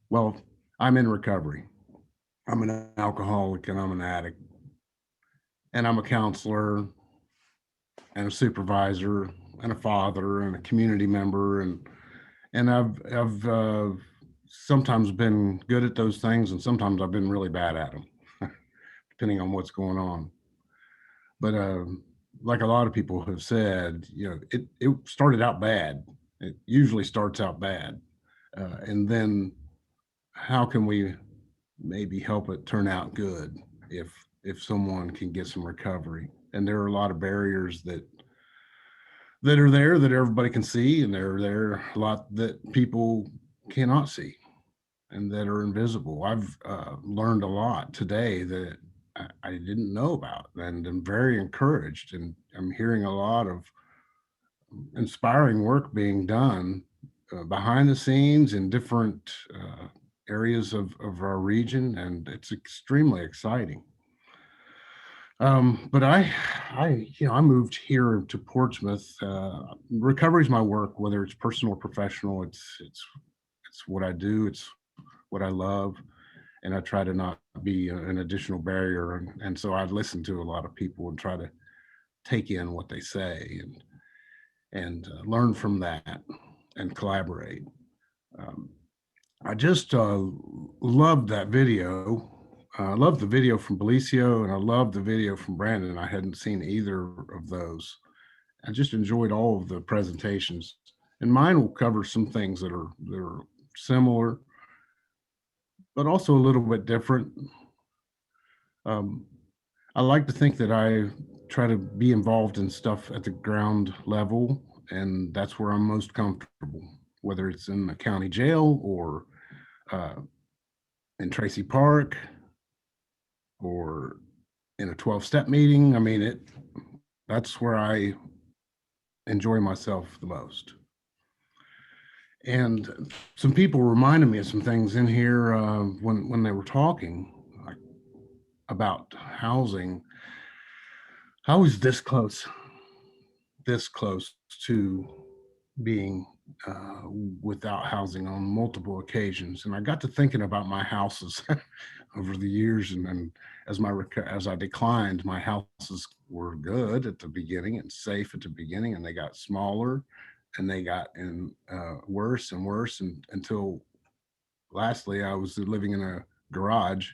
well, I'm in recovery. I'm an alcoholic and I'm an addict. And I'm a counselor and a supervisor and a father and a community member. And I've sometimes been good at those things, and sometimes I've been really bad at them, depending on what's going on. But like a lot of people have said, you know, it started out bad. It usually starts out bad. And then how can we maybe help it turn out good if someone can get some recovery? And there are a lot of barriers that are there that everybody can see, and there are a lot that people cannot see and that are invisible. I've learned a lot today that I didn't know about, and I'm very encouraged, and I'm hearing a lot of inspiring work being done behind the scenes in different areas of our region, and it's extremely exciting. But I moved here to Portsmouth. Recovery is my work, whether it's personal or professional. It's what I do. It's what I love, and I try to not be an additional barrier. And so I listen to a lot of people and try to take in what they say and learn from that and collaborate. I just loved that video. I love the video from Belicia, and I love the video from Brandon. I hadn't seen either of those. I just enjoyed all of the presentations, and mine will cover some things that are similar, but also a little bit different. I like to think that I try to be involved in stuff at the ground level, and that's where I'm most comfortable, whether it's in the county jail or in Tracy Park or in a 12-step meeting. I mean, that's where I enjoy myself the most. And some people reminded me of some things in here when they were talking about housing. I was this close to being without housing on multiple occasions. And I got to thinking about my houses over the years. And then as I declined, my houses were good at the beginning and safe at the beginning, and they got smaller and they got worse and worse until lastly, I was living in a garage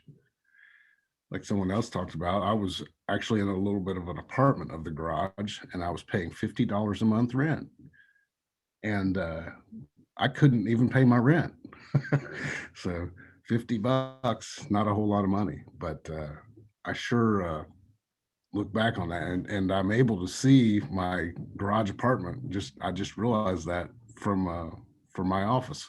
like someone else talked about. I was actually in a little bit of an apartment of the garage, and I was paying $50 a month rent. And I couldn't even pay my rent. So $50, not a whole lot of money, but I sure look back on that, and I'm able to see my garage apartment. I just realized that from my office.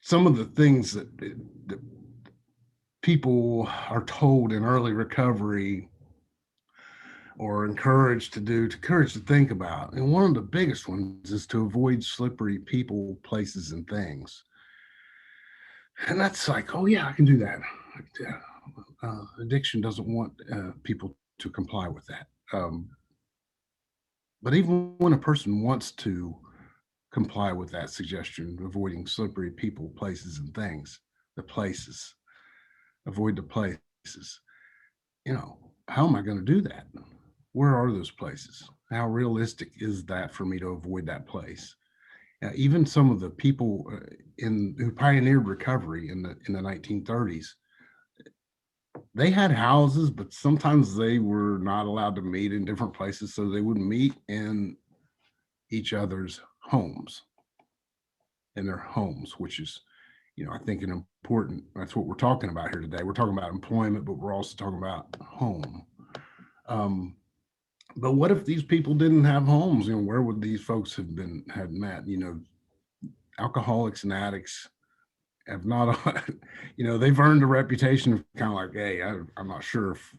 Some of the things that people are told in early recovery or encouraged to think about. And one of the biggest ones is to avoid slippery people, places, and things. And that's like, oh yeah, I can do that. Addiction doesn't want people to comply with that. But even when a person wants to comply with that suggestion, avoiding slippery people, places, and things, avoid the places. How am I going to do that? Where are those places? How realistic is that for me to avoid that place? Even some of the people who pioneered recovery in the 1930s, they had houses, but sometimes they were not allowed to meet in different places, so they would meet in each other's homes, which is, I think that's what we're talking about here today. We're talking about employment, but we're also talking about home. But what if these people didn't have homes? Where would these folks had met? Alcoholics and addicts have not, they've earned a reputation of kind of like, hey, I'm not sure if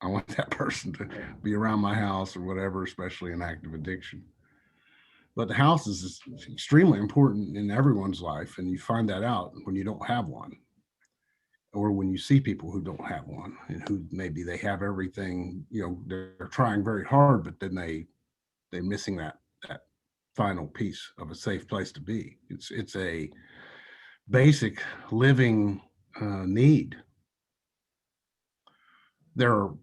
I want that person to be around my house or whatever, especially in active addiction. But the house is extremely important in everyone's life, and you find that out when you don't have one, or when you see people who don't have one and who maybe they have everything. They're trying very hard, but then they're missing that final piece of a safe place to be. It's a basic living need. There are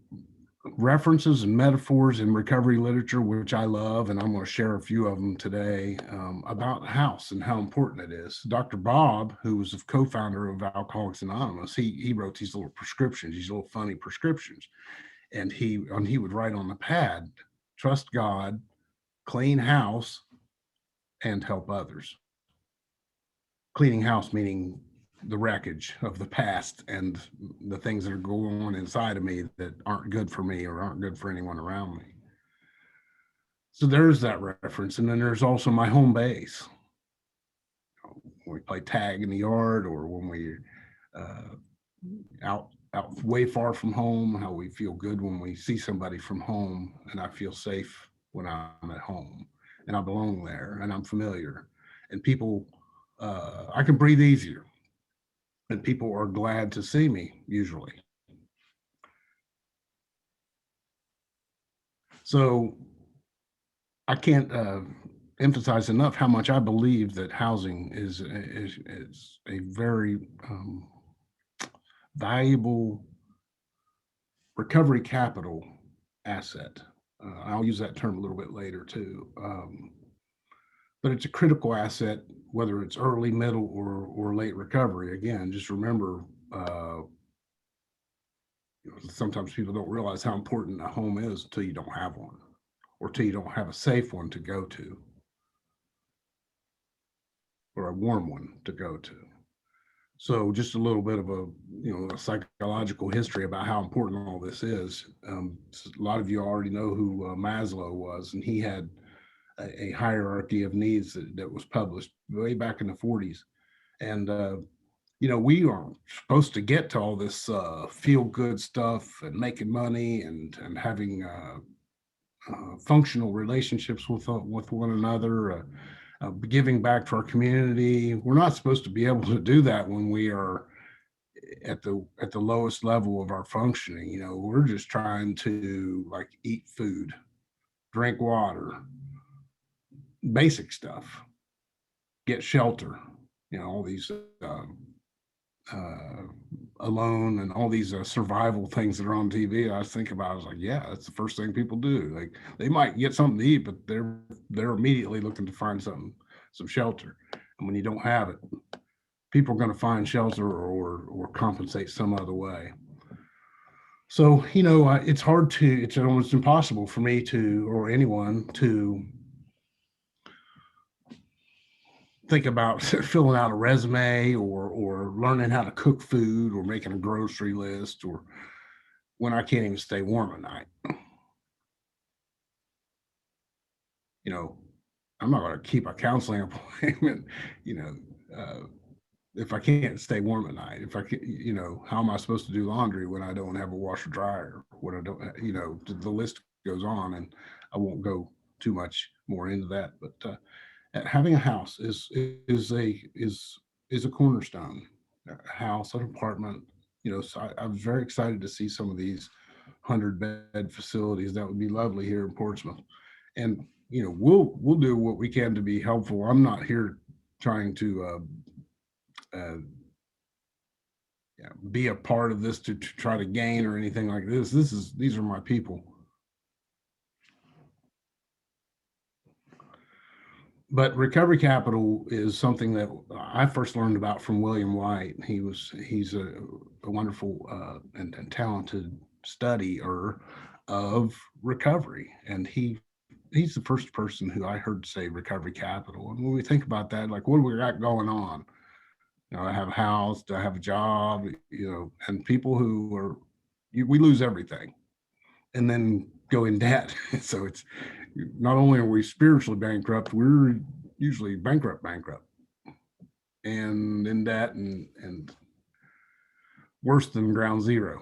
references and metaphors in recovery literature, which I love, and I'm going to share a few of them today, about the house and how important it is. Dr. Bob, who was the co-founder of Alcoholics Anonymous, he wrote these little prescriptions, these little funny prescriptions, and he would write on the pad, trust God, clean house, and help others. Cleaning house meaning the wreckage of the past and the things that are going on inside of me that aren't good for me or aren't good for anyone around me. So there's that reference. And then there's also my home base. When we play tag in the yard, or when we're out way far from home, how we feel good when we see somebody from home, and I feel safe when I'm at home and I belong there and I'm familiar, and people, I can breathe easier. and people are glad to see me usually. So I can't emphasize enough how much I believe that housing is a very valuable recovery capital asset. I'll use that term a little bit later too. But it's a critical asset, whether it's early, middle, or late recovery. Again, just remember, sometimes people don't realize how important a home is until you don't have one, or till you don't have a safe one to go to, or a warm one to go to. So just a little bit of a psychological history about how important all this is. A lot of you already know who Maslow was, and he had a hierarchy of needs that was published way back in the 40s. And, we aren't supposed to get to all this feel good stuff and making money and having functional relationships with one another, giving back to our community. We're not supposed to be able to do that when we are at the lowest level of our functioning. We're just trying to eat food, drink water, basic stuff, get shelter, all these alone and all these survival things that are on TV. I was thinking about, I was like, yeah, that's the first thing people do. They might get something to eat, but they're immediately looking to find some shelter. And when you don't have it, people are going to find shelter or compensate some other way. So, it's almost impossible for me or anyone to think about filling out a resume or learning how to cook food or making a grocery list, or when I can't even stay warm at night. I'm not going to keep a counseling appointment, if I can't stay warm at night. If I can, how am I supposed to do laundry when I don't have a washer dryer? When I don't, the list goes on, and I won't go too much more into that. But having a house is a cornerstone. A house, an apartment. So I was very excited to see some of these 100-bed facilities. That would be lovely here in Portsmouth. And we'll do what we can to be helpful. I'm not here trying to be a part of this to try to gain or anything like this. These are my people. But recovery capital is something that I first learned about from William White. He's a wonderful and talented studier of recovery, and he's the first person who I heard say recovery capital. And when we think about that, what do we got going on? I have a house, do I have a job? And people who we lose everything and then go in debt. So it's not only are we spiritually bankrupt, we're usually bankrupt and in debt and worse than ground zero.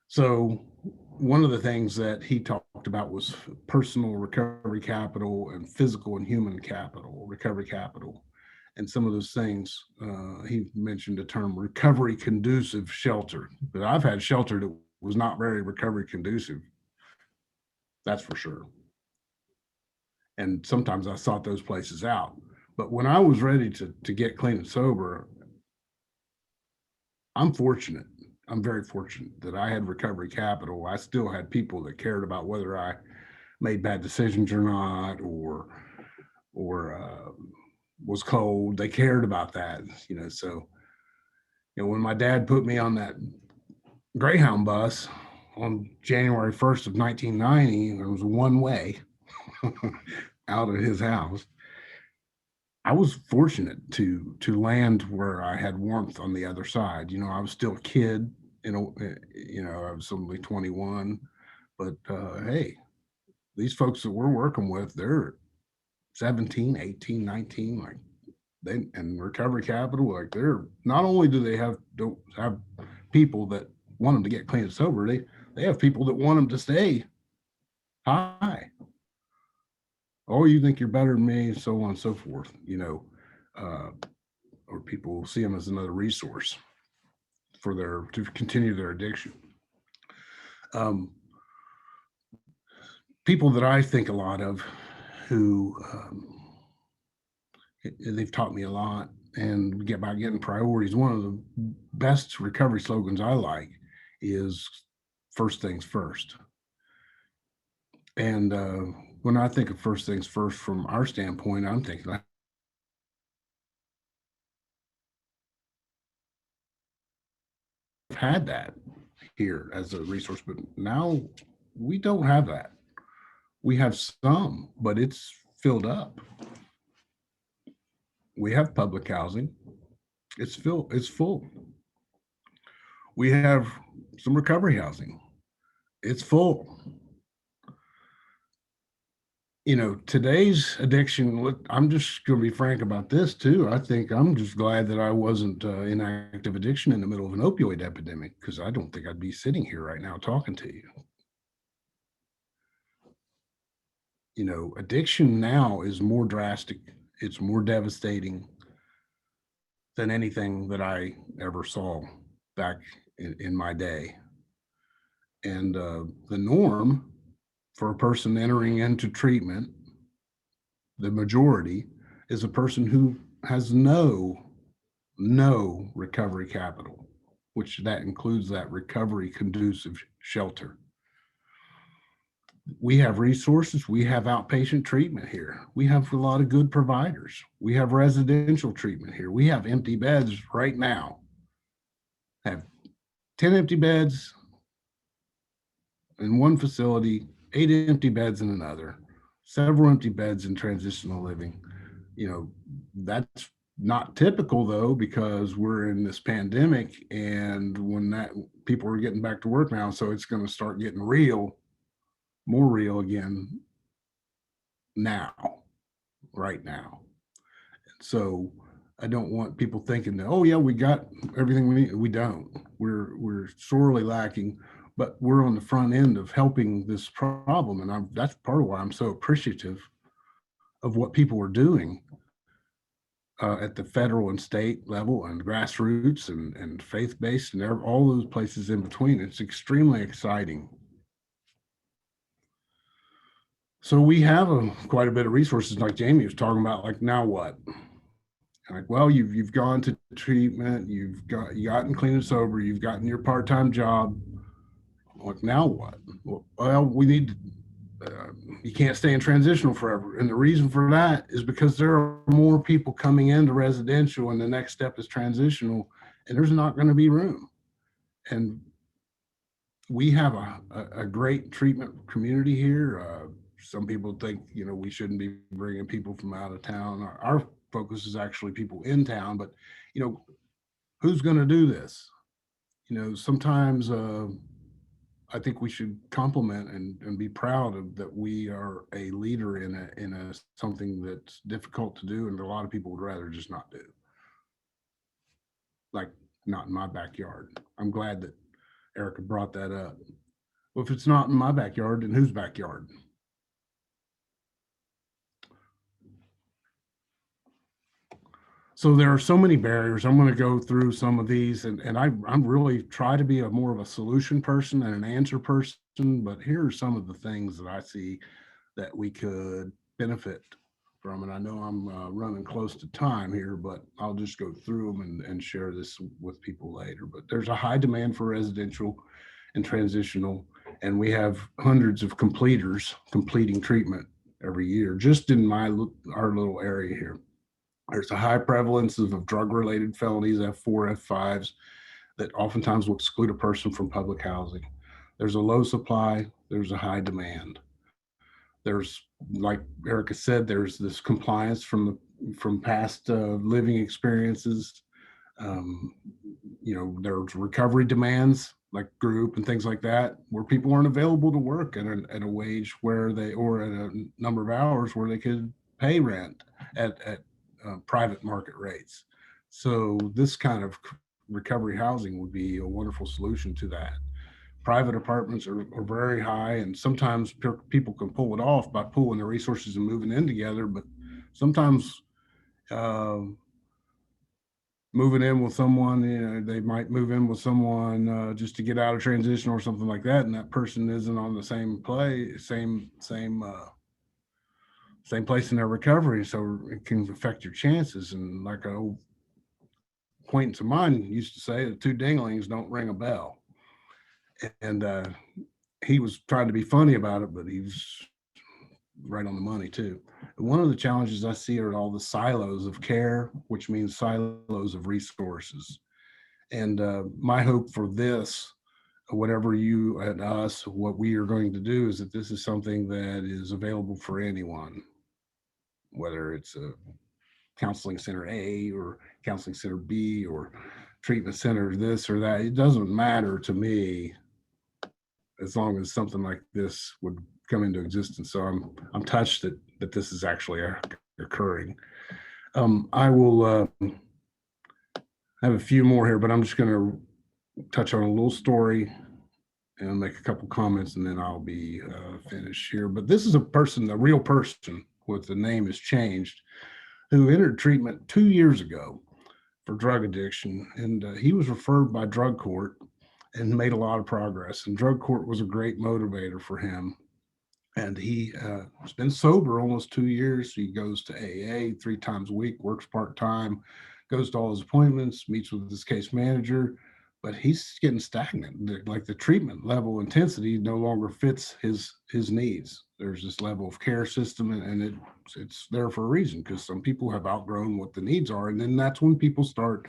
So one of the things that he talked about was personal recovery capital and physical and human capital, recovery capital. And some of those things, he mentioned the term recovery conducive shelter, but I've had shelter that was not very recovery conducive. That's for sure. And sometimes I sought those places out. But when I was ready to get clean and sober, I'm fortunate. I'm very fortunate that I had recovery capital. I still had people that cared about whether I made bad decisions or not, or was cold. They cared about that, So, when my dad put me on that Greyhound bus on January 1st of 1990, there was one way out of his house. I was fortunate to land where I had warmth on the other side. I was still a kid, I was only 21, but hey, these folks that we're working with, they're 17, 18, 19, and recovery capital, they're not only do they don't have people that want them to get clean and sober, they have people that want them to stay high. Oh, you think you're better than me, so on and so forth. or people see them as another resource for to continue their addiction. People that I think a lot of who they've taught me a lot and get about getting priorities. One of the best recovery slogans I like is first things first. And when I think of first things first from our standpoint, I'm thinking I've had that here as a resource, but now we don't have that. We have some, but it's filled up. We have public housing. It's full. We have some recovery housing. It's full. You know, today's addiction, I'm just going to be frank about this too. I think I'm just glad that I wasn't in active addiction in the middle of an opioid epidemic, because I don't think I'd be sitting here right now talking to you. You know, addiction now is more drastic. It's more devastating than anything that I ever saw back in my day. And the norm for a person entering into treatment, the majority, is a person who has no recovery capital, which that includes that recovery conducive shelter. We have resources. We have outpatient treatment here. We have a lot of good providers. We have residential treatment here. We have empty beds right now. Have 10 empty beds in one facility, 8 empty beds in another, several empty beds in transitional living. You know, that's not typical though, because we're in this pandemic, and when that people are getting back to work now, so it's going to start getting real. More real again now, right now. So I don't want people thinking that, oh yeah, we got everything we need. We don't. We're sorely lacking, but we're on the front end of helping this problem, and that's part of why I'm so appreciative of what people are doing at the federal and state level, and grassroots, and faith-based, and all those places in between. It's extremely exciting. So we have quite a bit of resources, like Jamie was talking about. Like, now what? Like, well, you've gone to treatment, you gotten clean and sober, you've gotten your part-time job. Like, now what? Well, we need you can't stay in transitional forever, and the reason for that is because there are more people coming into residential, and the next step is transitional, and there's not going to be room. And we have a great treatment community here. Some people think, you know, we shouldn't be bringing people from out of town. Our focus is actually people in town, but, you know, who's going to do this? You know, sometimes I think we should compliment and be proud of that we are a leader in a something that's difficult to do, and a lot of people would rather just not do. Like, not in my backyard. I'm glad that Erica brought that up. Well, if it's not in my backyard, then whose backyard? So there are so many barriers. I'm going to go through some of these, and I'm really try to be more of a solution person than an answer person, but here are some of the things that I see that we could benefit from. And I know I'm running close to time here, but I'll just go through them and share this with people later. But there's a high demand for residential and transitional, and we have hundreds of completers completing treatment every year, just in our little area here. There's a high prevalence of drug-related felonies, F4, F5s, that oftentimes will exclude a person from public housing. There's a low supply, there's a high demand. There's, like Erica said, there's this compliance from past living experiences. You know, there's recovery demands, like group and things like that, where people aren't available to work at a wage where they, or at a number of hours where they could pay rent at private market rates. So this kind of recovery housing would be a wonderful solution to that. Private apartments are very high, and sometimes people can pull it off by pooling their resources and moving in together, but sometimes moving in with someone, you know, they might move in with someone just to get out of transition or something like that, and that person isn't on the same place in their recovery, so it can affect your chances. And like an old acquaintance of mine used to say, the two dinglings don't ring a bell. And he was trying to be funny about it, but he was right on the money too. And one of the challenges I see are all the silos of care, which means silos of resources. And my hope for this, whatever you and us, what we are going to do, is that this is something that is available for anyone, whether it's a counseling center A or counseling center B or treatment center this or that. It doesn't matter to me, as long as something like this would come into existence. So I'm touched that this is actually occurring. I will have a few more here, but I'm just going to touch on a little story and make a couple comments, and then I'll be finished here. But this is a person, a real person, with the name has changed, who entered treatment 2 years ago for drug addiction, and he was referred by drug court and made a lot of progress. And drug court was a great motivator for him. And he has been sober almost 2 years. He goes to AA 3 times a week, works part-time, goes to all his appointments, meets with his case manager, but he's getting stagnant. Like the treatment level intensity no longer fits his needs. There's this level of care system, and it's there for a reason, because some people have outgrown what the needs are. And then that's when people start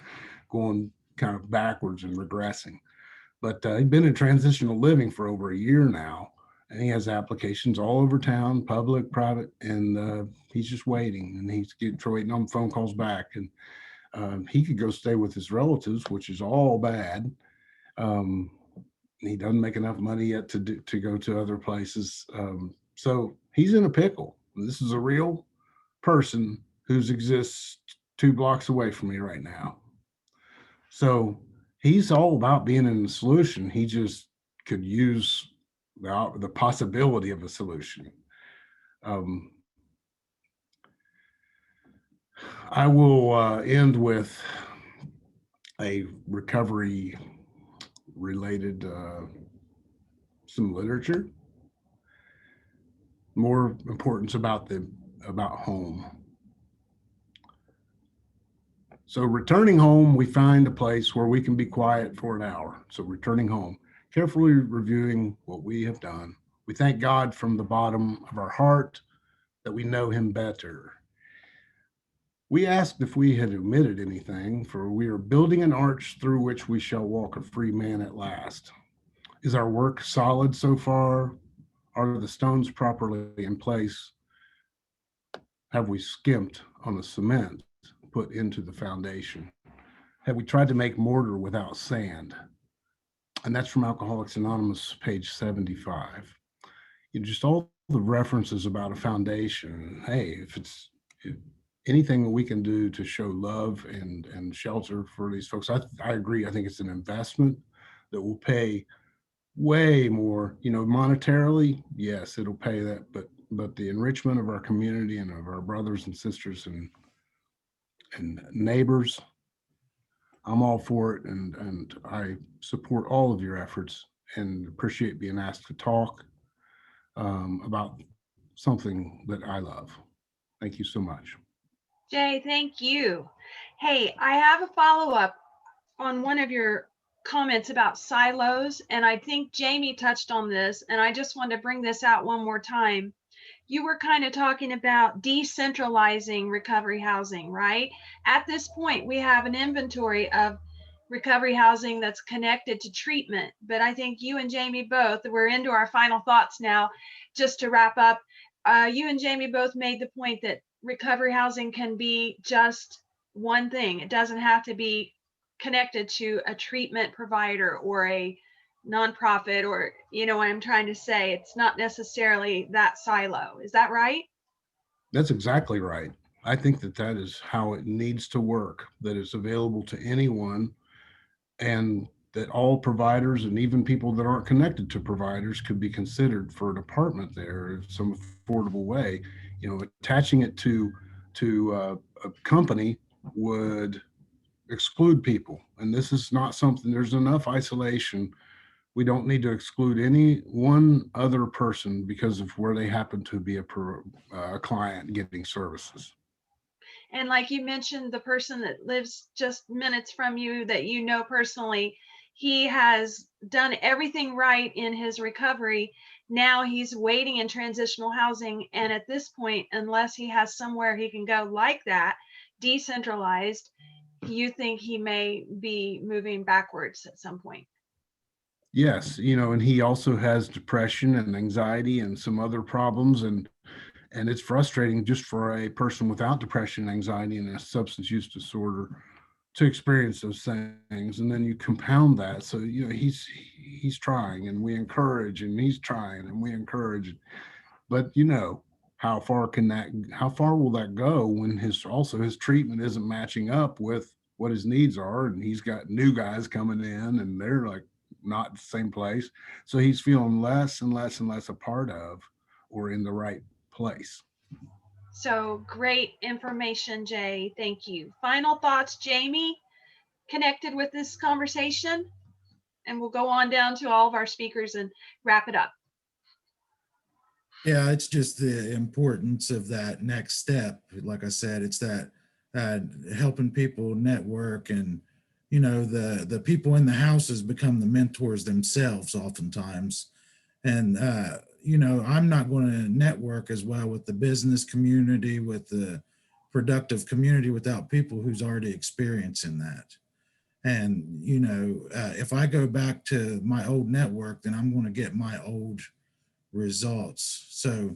going kind of backwards and regressing. But he's been in transitional living for over a year now, and he has applications all over town, public, private, and he's just waiting, and he's waiting on phone calls back. And he could go stay with his relatives, which is all bad. He doesn't make enough money yet to go to other places. So he's in a pickle. This is a real person who exists 2 blocks away from me right now. So he's all about being in the solution. He just could use the possibility of a solution. I will end with a recovery related some literature. More importance about home. So returning home, we find a place where we can be quiet for an hour. So returning home, carefully reviewing what we have done. We thank God from the bottom of our heart that we know him better. We asked if we had omitted anything, for we are building an arch through which we shall walk a free man at last. Is our work solid so far? Are the stones properly in place? Have we skimped on the cement put into the foundation? Have we tried to make mortar without sand? And that's from Alcoholics Anonymous, page 75. Just all the references about a foundation. Hey, if anything that we can do to show love and shelter for these folks, I agree. I think it's an investment that will pay way more, monetarily. Yes, it'll pay that, but the enrichment of our community and of our brothers and sisters and neighbors, I'm all for it, and I support all of your efforts and appreciate being asked to talk about something that I love. Thank you so much. Jay, thank you. Hey, I have a follow-up on one of your comments about silos, and I think Jamie touched on this, and I just want to bring this out one more time. You were kind of talking about decentralizing recovery housing, right? At this point, we have an inventory of recovery housing that's connected to treatment, but I think you and Jamie both, we're into our final thoughts now. Just to wrap up, you and Jamie both made the point that recovery housing can be just one thing. It doesn't have to be connected to a treatment provider or a nonprofit, or what I'm trying to say. It's not necessarily that silo. Is that right? That's exactly right. I think that is how it needs to work, that it's available to anyone, and that all providers and even people that aren't connected to providers could be considered for an apartment there in some affordable way. Attaching it to a company would exclude people. And this is not something, there's enough isolation. We don't need to exclude any one other person because of where they happen to be a client getting services. And like you mentioned, the person that lives just minutes from you that you know personally, he has done everything right in his recovery. Now he's waiting in transitional housing. And at this point, unless he has somewhere he can go like that, decentralized, you think he may be moving backwards at some point. Yes, you know, and he also has depression and anxiety and some other problems. And it's frustrating just for a person without depression, anxiety, and a substance use disorder to experience those things. And then you compound that. So, you know, he's trying, and we encourage, and he's trying, and we encourage. But, you know, how far will that go when his treatment isn't matching up with what his needs are? And he's got new guys coming in, and they're like not the same place. So he's feeling less and less and less a part of or in the right place. So great information, Jay. Thank you. Final thoughts, Jamie, connected with this conversation? And we'll go on down to all of our speakers and wrap it up. Yeah, it's just the importance of that next step. Like I said, it's that helping people network, and you know, the people in the houses become the mentors themselves oftentimes. And you know, I'm not going to network as well with the business community, with the productive community, without people who's already experiencing that. And you know, if I go back to my old network, then I'm going to get my old results. So,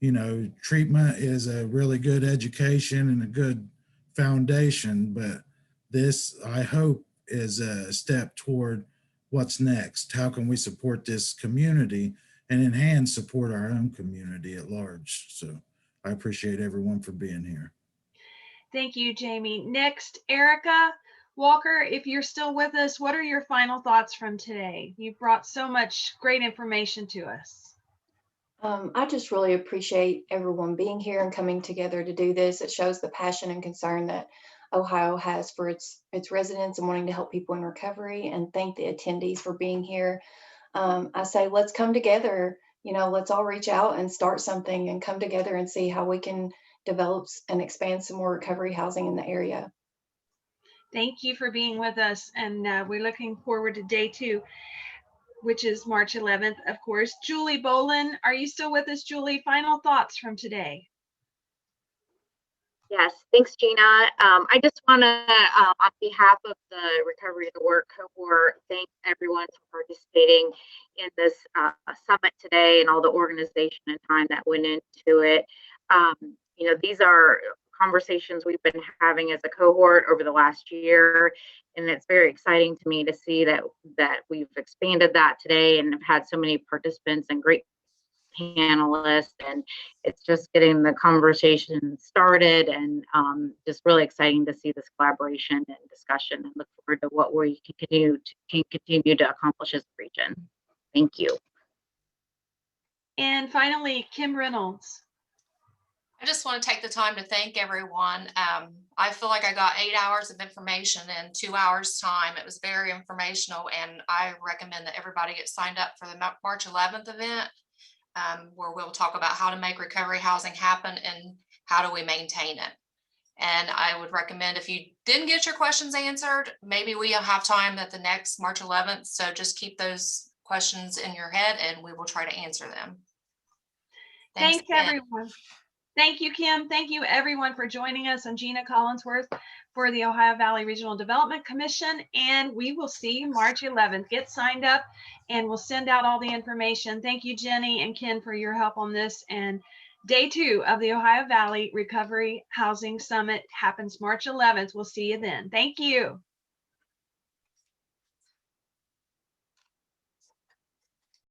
you know, treatment is a really good education and a good foundation, but this, I hope, is a step toward what's next. How can we support this community and in hand support our own community at large? So I appreciate everyone for being here. Thank you, Jamie. Next, Erica Walker, if you're still with us, what are your final thoughts from today? You've brought so much great information to us. I just really appreciate everyone being here and coming together to do this. It shows the passion and concern that Ohio has for its residents and wanting to help people in recovery, and thank the attendees for being here. I say, let's come together, you know, let's all reach out and start something and come together and see how we can develop and expand some more recovery housing in the area. Thank you for being with us. And we're looking forward to day 2, which is March 11th, of course. Julie Bolen, are you still with us, Julie? Final thoughts from today. Yes, thanks, Gina. I just want to, on behalf of the Recovery to Work cohort, thank everyone for participating in this summit today and all the organization and time that went into it. You know, these are conversations we've been having as a cohort over the last year, and it's very exciting to me to see that we've expanded that today and have had so many participants and great panelists, and it's just getting the conversation started, and just really exciting to see this collaboration and discussion, and look forward to what we can continue to accomplish as a region. Thank you. And finally, Kim Reynolds. I just want to take the time to thank everyone. I feel like I got 8 hours of information in 2 hours time. It was very informational, and I recommend that everybody get signed up for the March 11th event, where we'll talk about how to make recovery housing happen and how do we maintain it. And I would recommend, if you didn't get your questions answered, maybe we'll have time at the next March 11th. So just keep those questions in your head and we will try to answer them. Thanks everyone. Thank you, Kim. Thank you everyone for joining us. I'm Gina Collinsworth for the Ohio Valley Regional Development Commission, and we will see you March 11th. Get signed up and we'll send out all the information. Thank you, Jenny and Ken, for your help on this. And day 2 of the Ohio Valley Recovery Housing Summit happens March 11th. We'll see you then. Thank you.